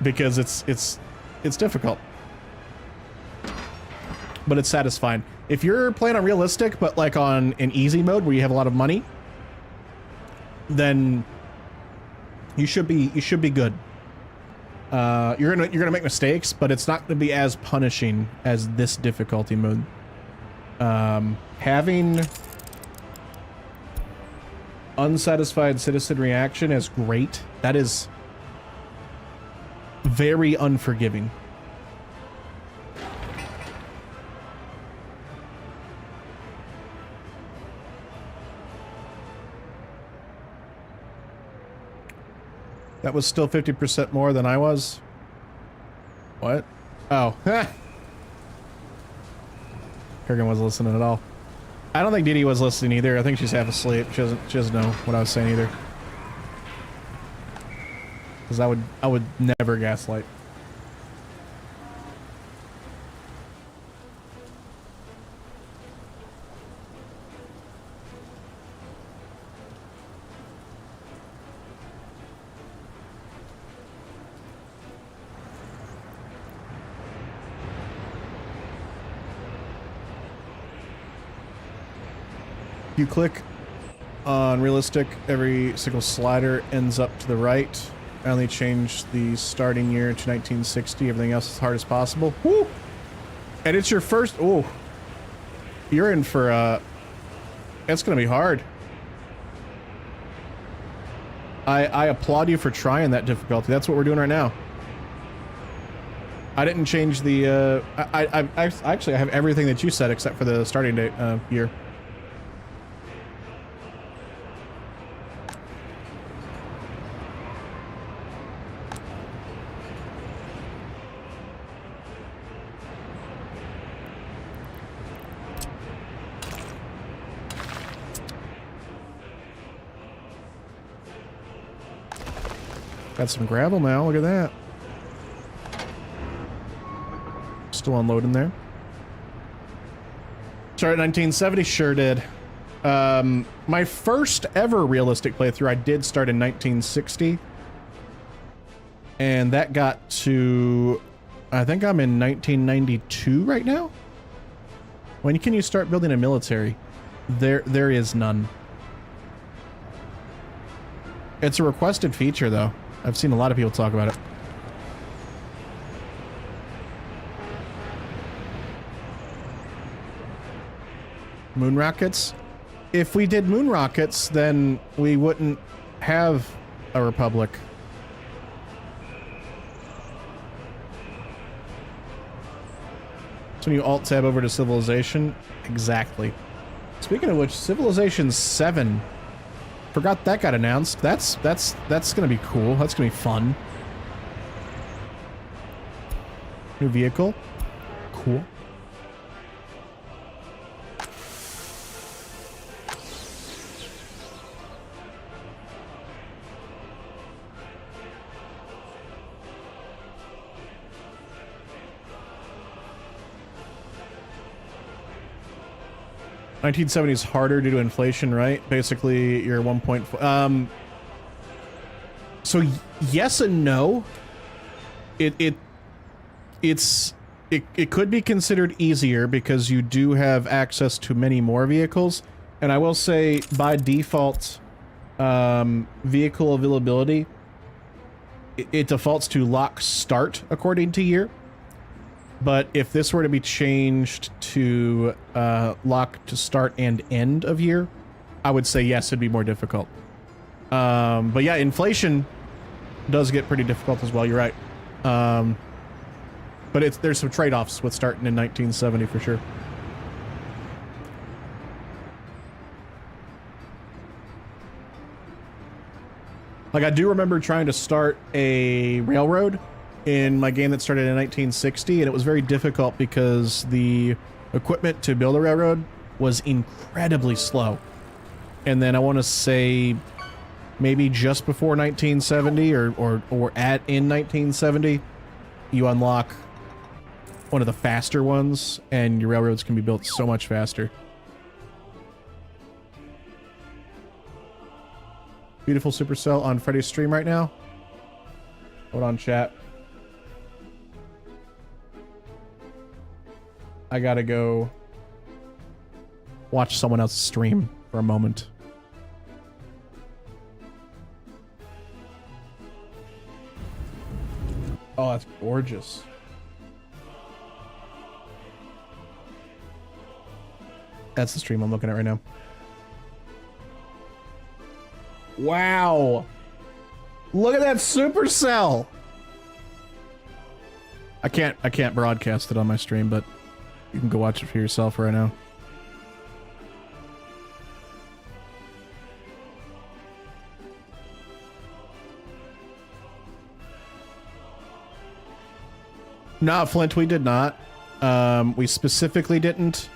because it's difficult. But it's satisfying. If you're playing on realistic but like on an easy mode where you have a lot of money, then you should be good. You're gonna make mistakes, but it's not gonna be as punishing as this difficulty mode. Having unsatisfied citizen reaction is great. That is very unforgiving. That was still 50% more than I was. What? Oh. Kurgan wasn't listening at all. I don't think Didi was listening either. I think she's half asleep. She doesn't know what I was saying either. Because I would never gaslight. You click On realistic, every single slider ends up to the right. I only changed the starting year to 1960. Everything else is hard as possible. Woo! And it's your first... Oh. You're in for, it's gonna be hard. I applaud you for trying that difficulty. That's what we're doing right now. I didn't change the, I actually I have everything that you said except for the starting date, year. Got some gravel now, look at that. Still unloading there. Started 1970, sure did. My first ever realistic playthrough, I did start in 1960. And that got to, I think I'm in 1992 right now. When can you start building a military? There is none. It's a requested feature though. I've seen a lot of people talk about it. Moon rockets? If we did moon rockets, then we wouldn't have a republic. So when you alt-tab over to Civilization, exactly. Speaking of which, Civilization 7... Forgot that got announced. That's gonna be cool. That's gonna be fun. New vehicle. Cool. $1970s harder due to inflation, right? Basically, you're 1.4. So yes and no. It could be considered easier because you do have access to many more vehicles, and I will say by default, vehicle availability it defaults to lock start according to year. But if this were to be changed to lock to start and end of year, I would say yes, it'd be more difficult. But yeah, inflation does get pretty difficult as well. You're right. But there's some trade-offs with starting in 1970 for sure. Like, I do remember trying to start a railroad in my game that started in 1960, and it was very difficult because the equipment to build a railroad was incredibly slow. And then I want to say maybe just before 1970 or in 1970, you unlock one of the faster ones, and your railroads can be built so much faster. Beautiful Supercell on Freddy's stream right now. Hold on, chat. I gotta go watch someone else's stream for a moment. Oh, that's gorgeous. That's the stream I'm looking at right now. Wow. Look at that Supercell. I can't broadcast it on my stream, but you can go watch it for yourself right now. No, Flint, we did not. We specifically didn't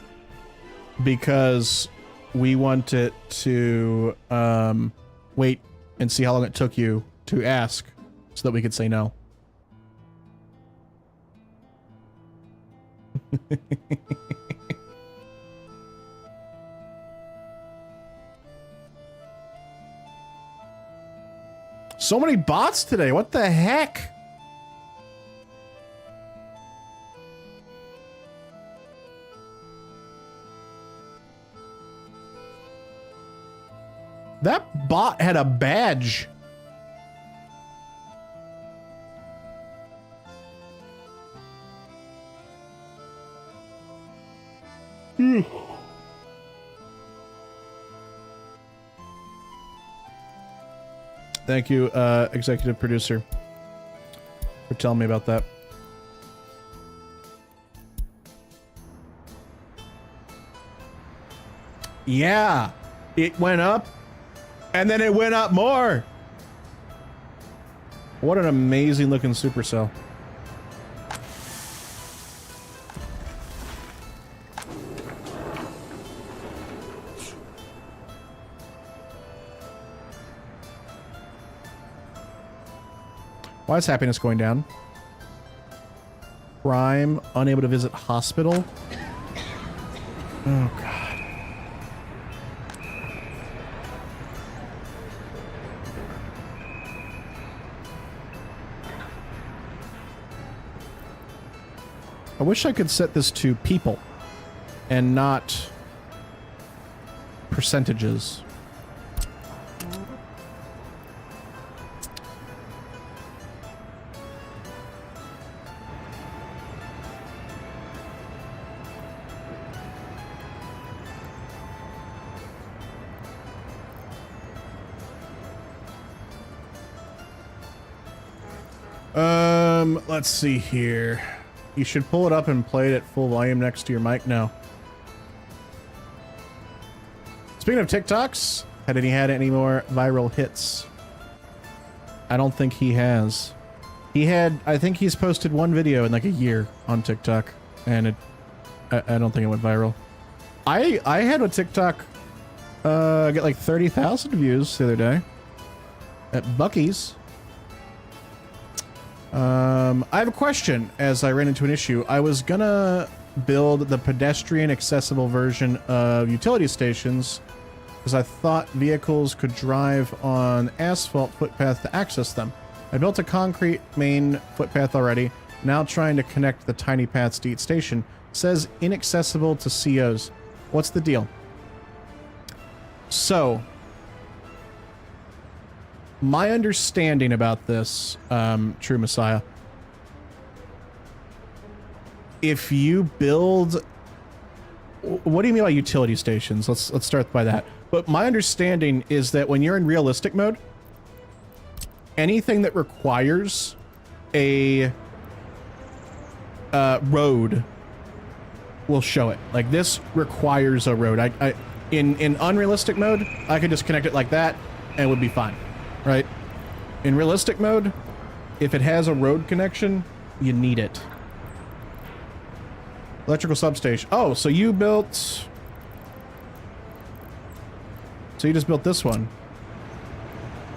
because we wanted to wait and see how long it took you to ask so that we could say no. So many bots today. What the heck? That bot had a badge. Thank you, executive producer, for telling me about that. Yeah, it went up, and then it went up more. What an amazing looking supercell. Why is happiness going down? Crime, unable to visit hospital. Oh, God. I wish I could set this to people and not percentages. Let's see here. You should pull it up and play it at full volume next to your mic now. Speaking of TikToks, had any more viral hits? I don't think he has. I think he's posted one video in like a year on TikTok, and I don't think it went viral. I had a TikTok get like 30,000 views the other day at Buc-ee's. I have a question as I ran into an issue. I was gonna build the pedestrian accessible version of utility stations because I thought vehicles could drive on asphalt footpath to access them. I built a concrete main footpath already, now trying to connect the tiny paths to each station. It says inaccessible to COs. What's the deal? So, my understanding about this, True Messiah, if you build, what do you mean by utility stations? Let's start by that. But my understanding is that when you're in realistic mode, anything that requires a road will show it. Like this requires a road. In unrealistic mode, I could just connect it like that and it would be fine. Right? In realistic mode, if it has a road connection, you need it. Electrical substation. Oh, so you built... So you just built this one.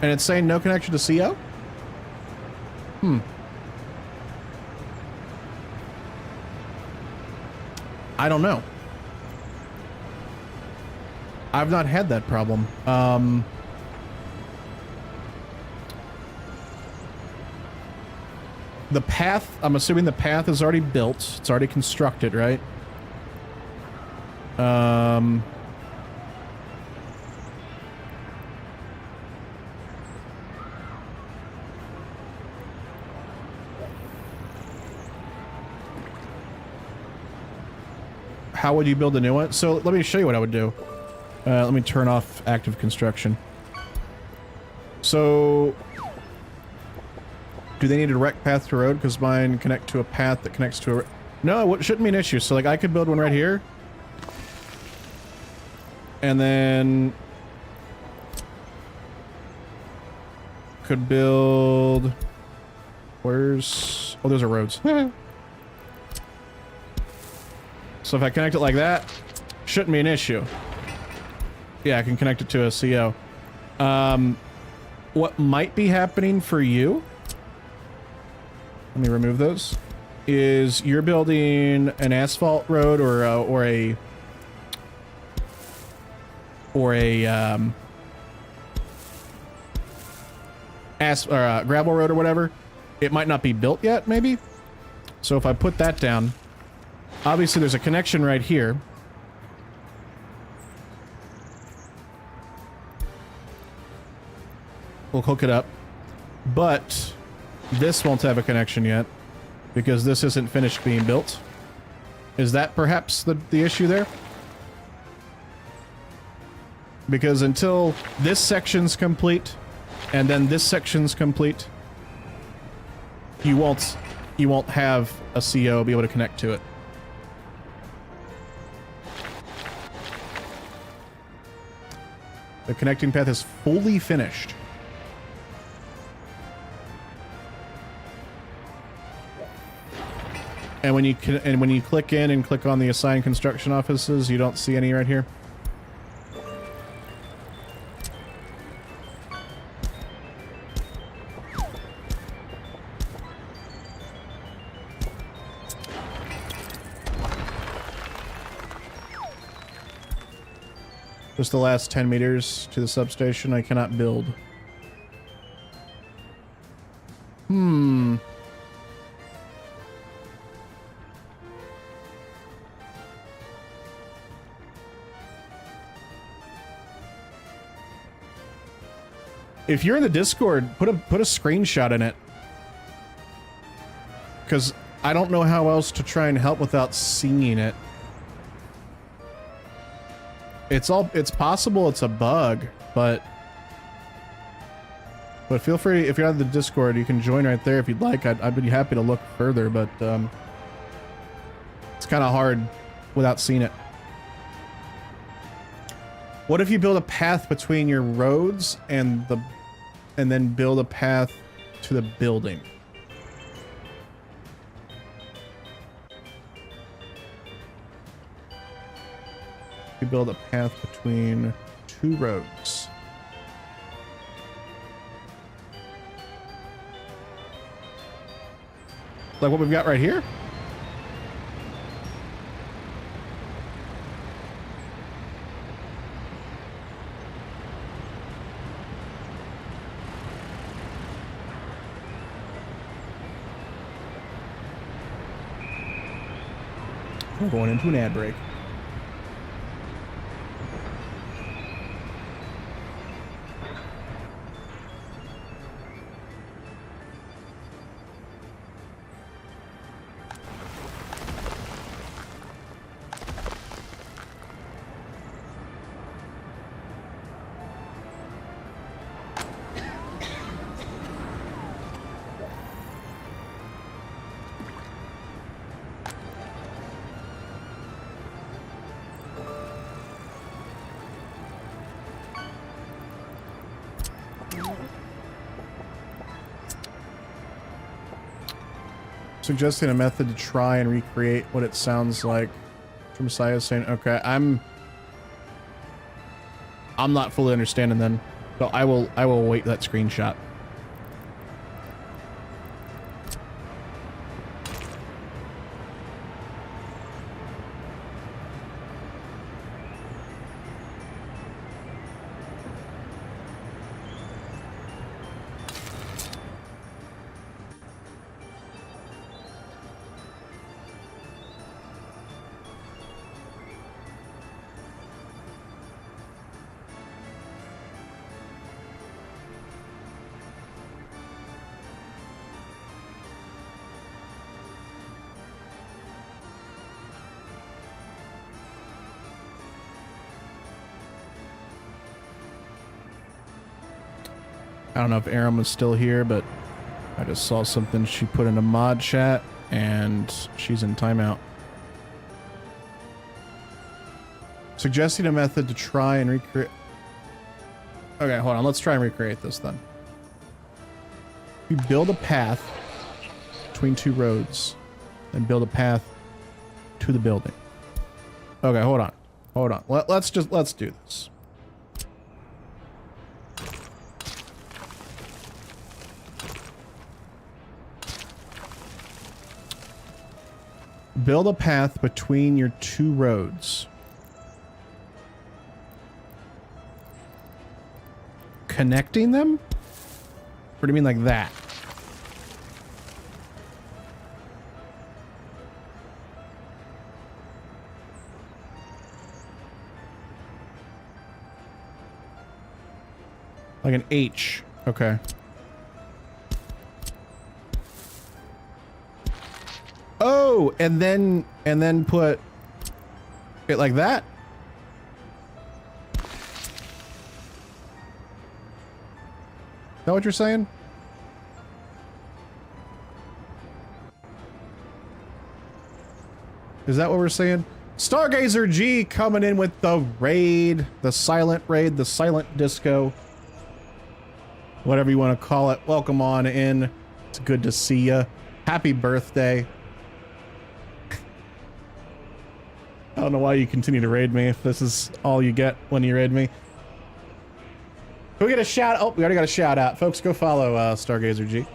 And it's saying no connection to CO? I don't know. I've not had that problem. The path, I'm assuming the path is already built. It's already constructed, right? How would you build a new one? So let me show you what I would do. Let me turn off active construction. So... do they need a direct path to a road? Because mine connect to a path that connects to a... No, it shouldn't be an issue. So, like, I could build one right here. And then... could build... Where's... Oh, those are roads. So if I connect it like that, shouldn't be an issue. Yeah, I can connect it to a CO. What might be happening for you... let me remove those. Is you're building an asphalt road or a gravel road or whatever. It might not be built yet, maybe. So if I put that down, obviously there's a connection right here. we'll hook it up. But this won't have a connection yet because this isn't finished being built. Is that perhaps the issue there? Because until this section's complete and then this section's complete, you won't have a CO be able to connect to it. The connecting path is fully finished. And when you click in and click on the assigned construction offices, you don't see any right here. Just the last 10 meters to the substation, I cannot build. If you're in the Discord, put a screenshot in it. Because I don't know how else to try and help without seeing it. It's possible it's a bug, but feel free, if you're on the Discord, you can join right there if you'd like. I'd be happy to look further, but it's kind of hard without seeing it. What if you build a path between your roads and then build a path to the building? You build a path between two roads. Like what we've got right here? We're going into an ad break. Suggesting a method to try and recreate what it sounds like. From Messiah saying, okay, I'm not fully understanding then. So I will wait that screenshot. I don't know if Aram was still here, but I just saw something she put in a mod chat, and she's in timeout. Suggesting a method to try and recreate... Okay, hold on. Let's try and recreate this then. You build a path between two roads, and build a path to the building. Okay, hold on. Hold on. Let's do this. Build a path between your two roads. Connecting them? Or do you mean like that? Like an H. Okay. Oh, and then put it like that. Is that what you're saying? Is that what we're saying? Stargazer G coming in with the raid, the silent disco. Whatever you want to call it. Welcome on in. It's good to see ya. Happy birthday. I don't know why you continue to raid me if this is all you get when you raid me. Can we get a shout? Oh, we already got a shout out. Folks, go follow Stargazer G.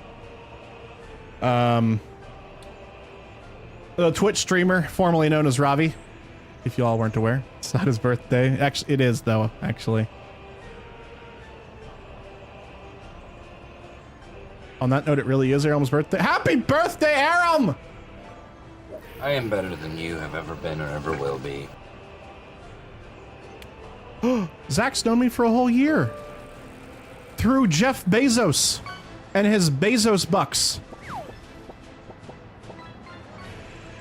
The Twitch streamer, formerly known as Ravi, if you all weren't aware. It's not his birthday. Actually, it is, though, actually. On that note, it really is Aram's birthday. Happy birthday, Aram! I am better than you have ever been or ever will be. Zach's known me for a whole year. Through Jeff Bezos and his Bezos bucks.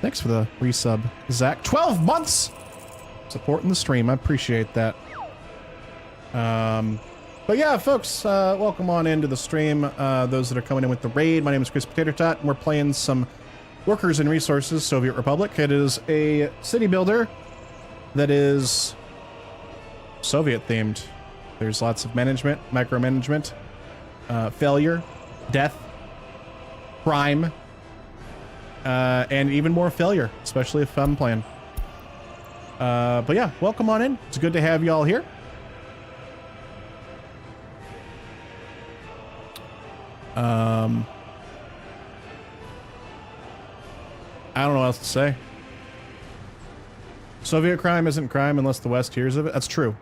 Thanks for the resub, Zach. 12 months! Supporting the stream. I appreciate that. But yeah, folks, welcome on into the stream. Those that are coming in with the raid. My name is Chris Potato Tot, and we're playing some Workers and Resources, Soviet Republic. It is a city builder that is Soviet themed. There's lots of management, micromanagement, failure, death, crime, and even more failure, especially if I'm playing. But yeah, welcome on in. It's good to have you all here. I don't know what else to say. Soviet crime isn't crime unless the West hears of it. That's true.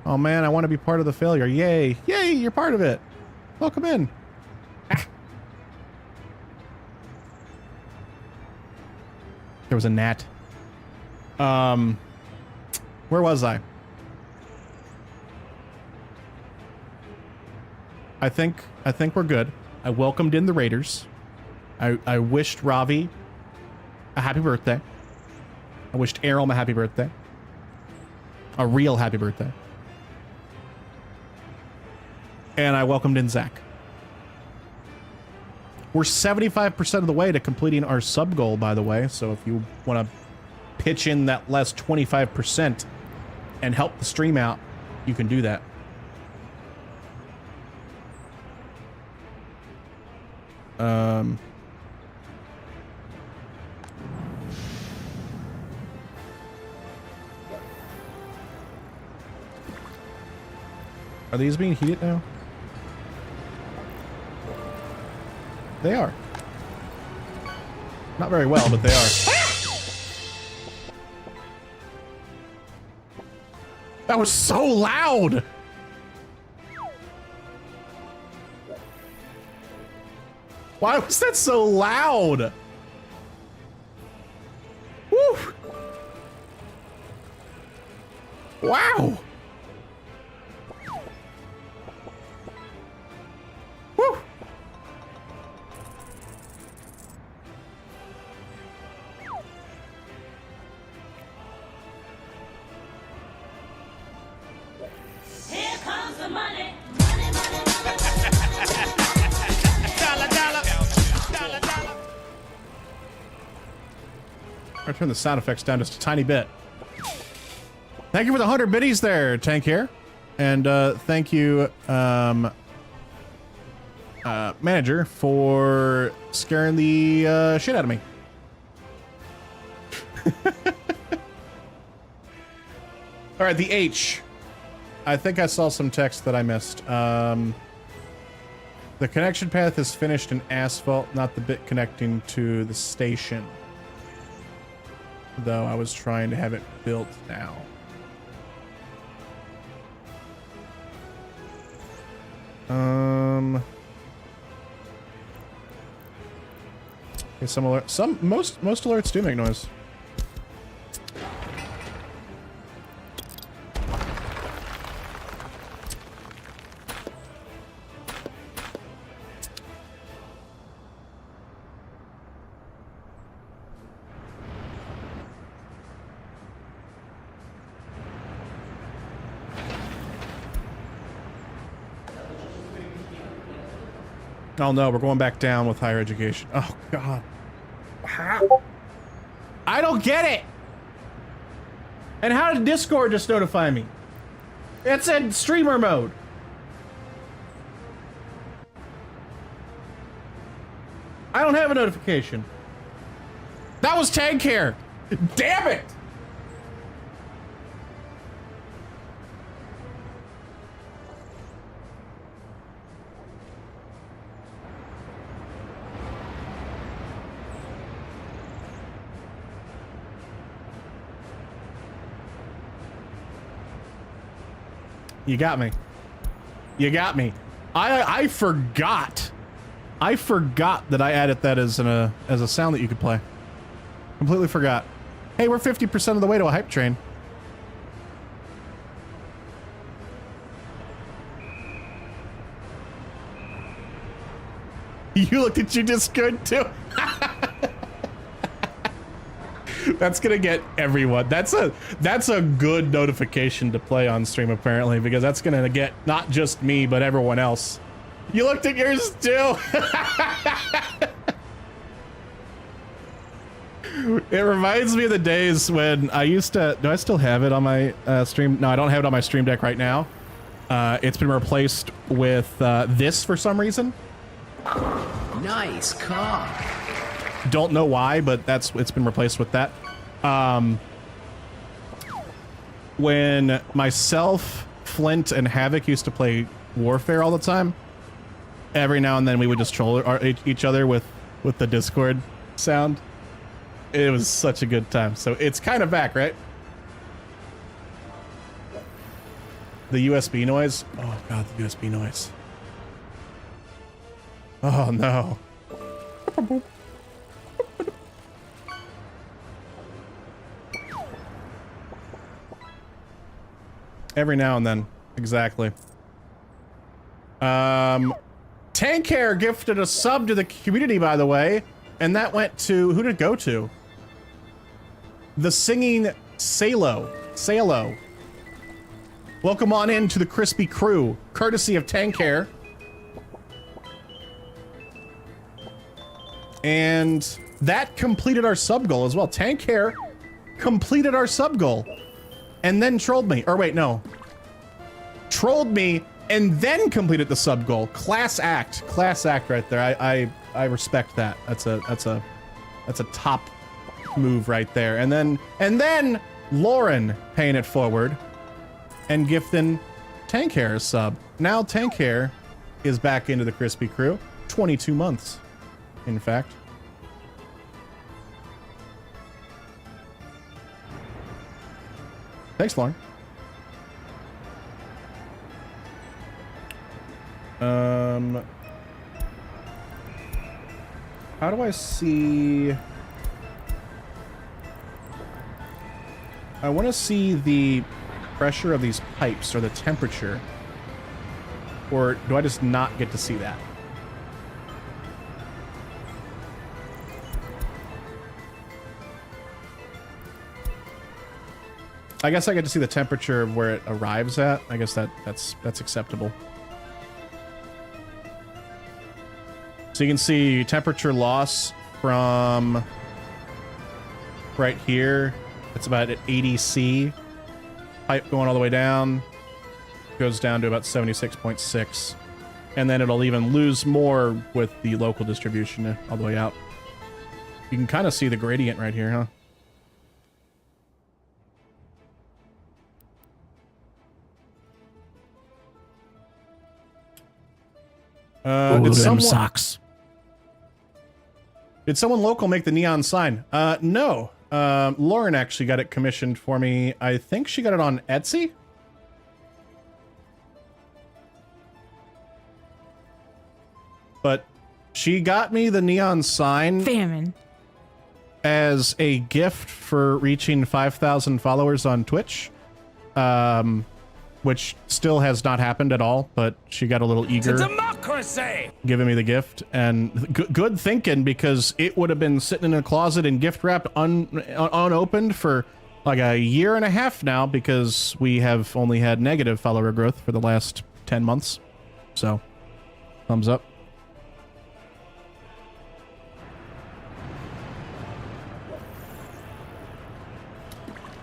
Oh man, I want to be part of the failure. Yay. Yay, you're part of it. Welcome in. Ah. There was a gnat. Where was I? I think we're good. I welcomed in the Raiders. I wished Ravi a happy birthday. I wished Aram a happy birthday. A real happy birthday. And I welcomed in Zach. We're 75% of the way to completing our sub goal, by the way. So if you want to pitch in that last 25% and help the stream out, you can do that. Are these being heated now? They are. Not very well, but they are. That was so loud! Why was that so loud? Woo! Wow! Woo! Here comes the money. Money, money, money, money. Dollar, dollar, dollar, dollar. I'll turn the sound effects down just a tiny bit. Thank you for the 100 biddies there, Tank here. And thank you, manager, for scaring the shit out of me. All right, the H. I think I saw some text that I missed. The connection path is finished in asphalt, not the bit connecting to the station. Though I was trying to have it built now. Okay, most alerts do make noise. Oh no, we're going back down with higher education. Oh God. How? I don't get it. And how did Discord just notify me? It said streamer mode. I don't have a notification. That was tag care. Damn it. You got me. You got me. I forgot. I forgot that I added that as a sound that you could play. Completely forgot. Hey, we're 50% of the way to a hype train. You looked at your Discord too. That's gonna get everyone. That's a good notification to play on stream apparently, because that's gonna get not just me but everyone else. You looked at yours too. It reminds me of the days when I used to. Do I still have it on my stream? No, I don't have it on my stream deck right now. It's been replaced with this for some reason. Nice car. Don't know why, but it's been replaced with that. When myself, Flint, and Havoc used to play Warfare all the time, every now and then we would just troll each other with the Discord sound. It was such a good time. So it's kind of back, right? The USB noise. Oh God, the USB noise. Oh no. Every now and then, exactly. Tank Hair gifted a sub to the community, by the way, and that went to, who did it go to? The singing Salo. Welcome on in to the Crispy Crew, courtesy of Tank Hair. And that completed our sub goal as well. Tank Hair completed our sub goal. And then trolled me. Or wait, no. Trolled me and then completed the sub goal. Class act right there. I respect that. That's a top move right there. And then Lauren paying it forward and gifting Tank Hair a sub. Now Tank Hair is back into the Crispy Crew. 22 months, in fact. Thanks, Lauren. How do I see? I want to see the pressure of these pipes or the temperature. Or do I just not get to see that? I guess I get to see the temperature of where it arrives at. I guess that's acceptable. So you can see temperature loss from right here. It's about at 80 C. Pipe going all the way down. Goes down to about 76.6. And then it'll even lose more with the local distribution all the way out. You can kind of see the gradient right here, huh? Did someone local make the neon sign? No. Lauren actually got it commissioned for me. I think she got it on Etsy. But she got me the neon sign. Famine. As a gift for reaching 5,000 followers on Twitch. Which still has not happened at all, but she got a little eager. It's a democracy! Giving me the gift, and good thinking, because it would have been sitting in a closet and gift wrapped unopened for like a year and a half now, because we have only had negative follower growth for the last 10 months. So, thumbs up.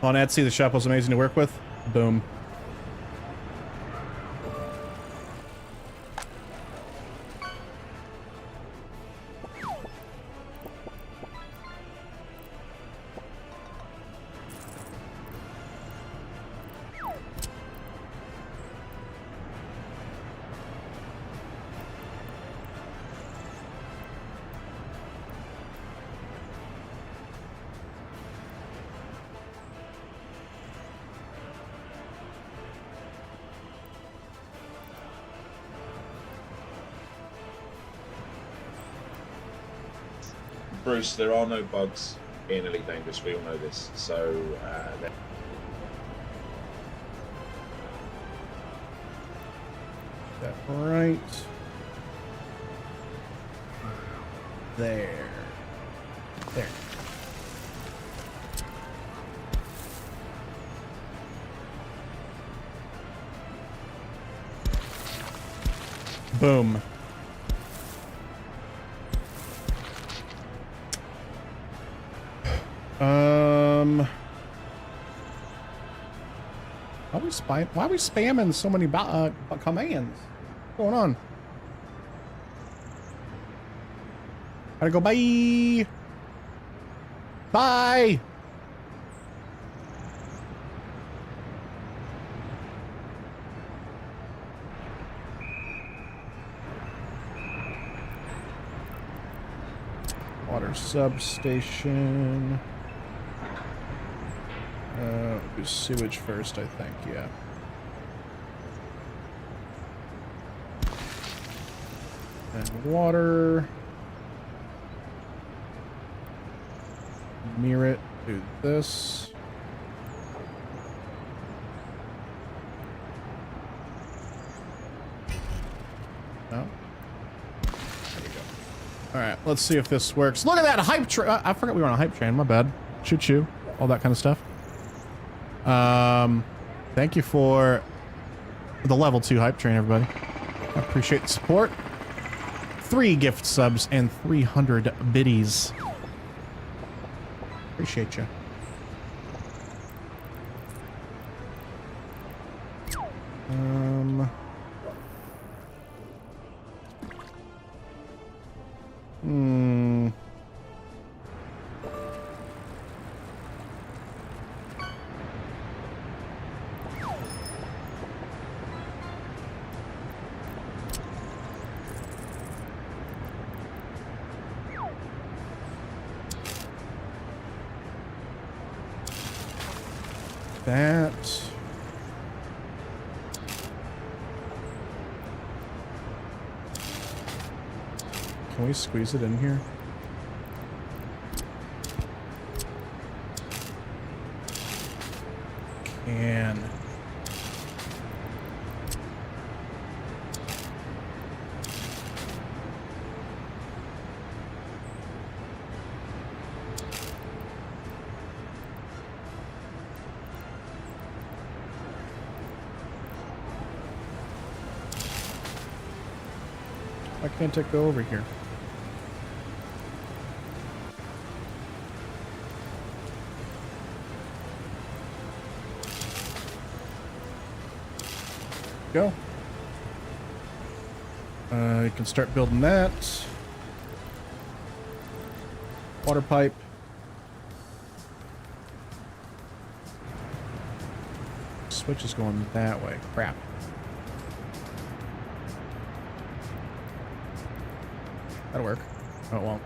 On Etsy, the shop was amazing to work with. Boom. Bruce, there are no bugs in Elite Dangerous. We all know this. So, That right there. There. Boom. Why are we spamming so many commands? What's going on? Gotta go. Bye. Bye. Water substation. Do sewage first, I think, yeah. And water. Mirror it, do this. No. There you go. Alright, let's see if this works. Look at that hype train! I forgot we were on a hype train, my bad. Choo-choo. All that kind of stuff. Thank you for the level 2 hype train, everybody. I appreciate the support. 3 gift subs and 300 biddies. Appreciate you. That. Can we squeeze it in here? Can. Why can't it go over here? Go. You can start building that. Water pipe. Switch is going that way. Crap. That'll work. Oh, it won't.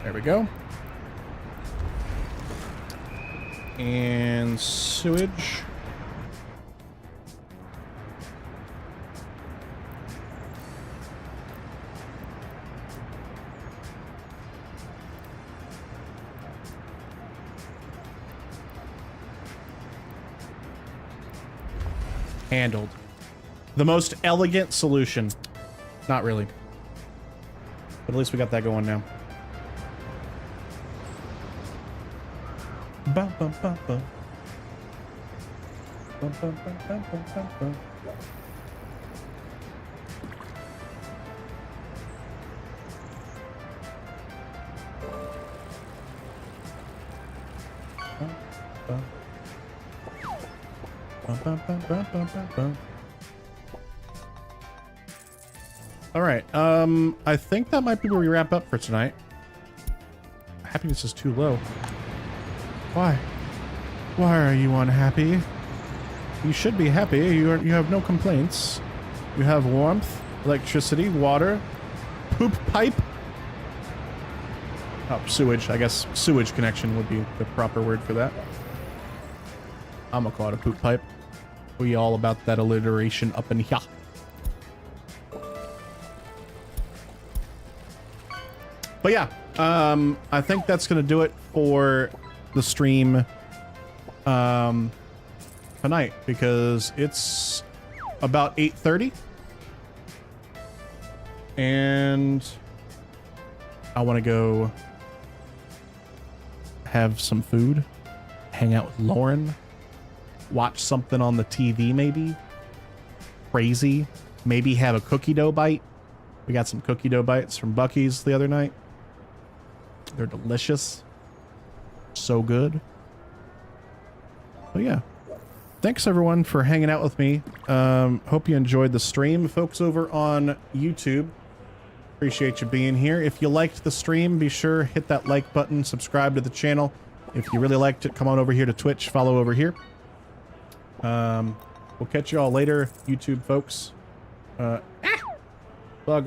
There we go. And sewage. Handled. The most elegant solution. Not really. But at least we got that going now. Bum, bum, bum, bum. Bum, bum, bum, bum, bum, bum, bum. All right. I think that might be where we wrap up for tonight. Happiness is too low. Why? Why are you unhappy? You should be happy. You have no complaints. You have warmth, electricity, water, poop pipe. Oh, sewage. I guess sewage connection would be the proper word for that. I'm gonna call it a poop pipe. We all about that alliteration up in here. But yeah, I think that's gonna do it for the stream tonight, because it's about 8:30 and I want to go have some food, hang out with Lauren, watch something on the TV, maybe crazy, maybe have a cookie dough bite. We got some cookie dough bites from Buc-ee's the other night. They're delicious, so good. But yeah, thanks everyone for hanging out with me. Hope you enjoyed the stream. Folks over on YouTube, appreciate you being here. If you liked the stream, be sure hit that like button, subscribe to the channel. If you really liked it, come on over here to Twitch, follow over here. We'll catch you all later, YouTube folks.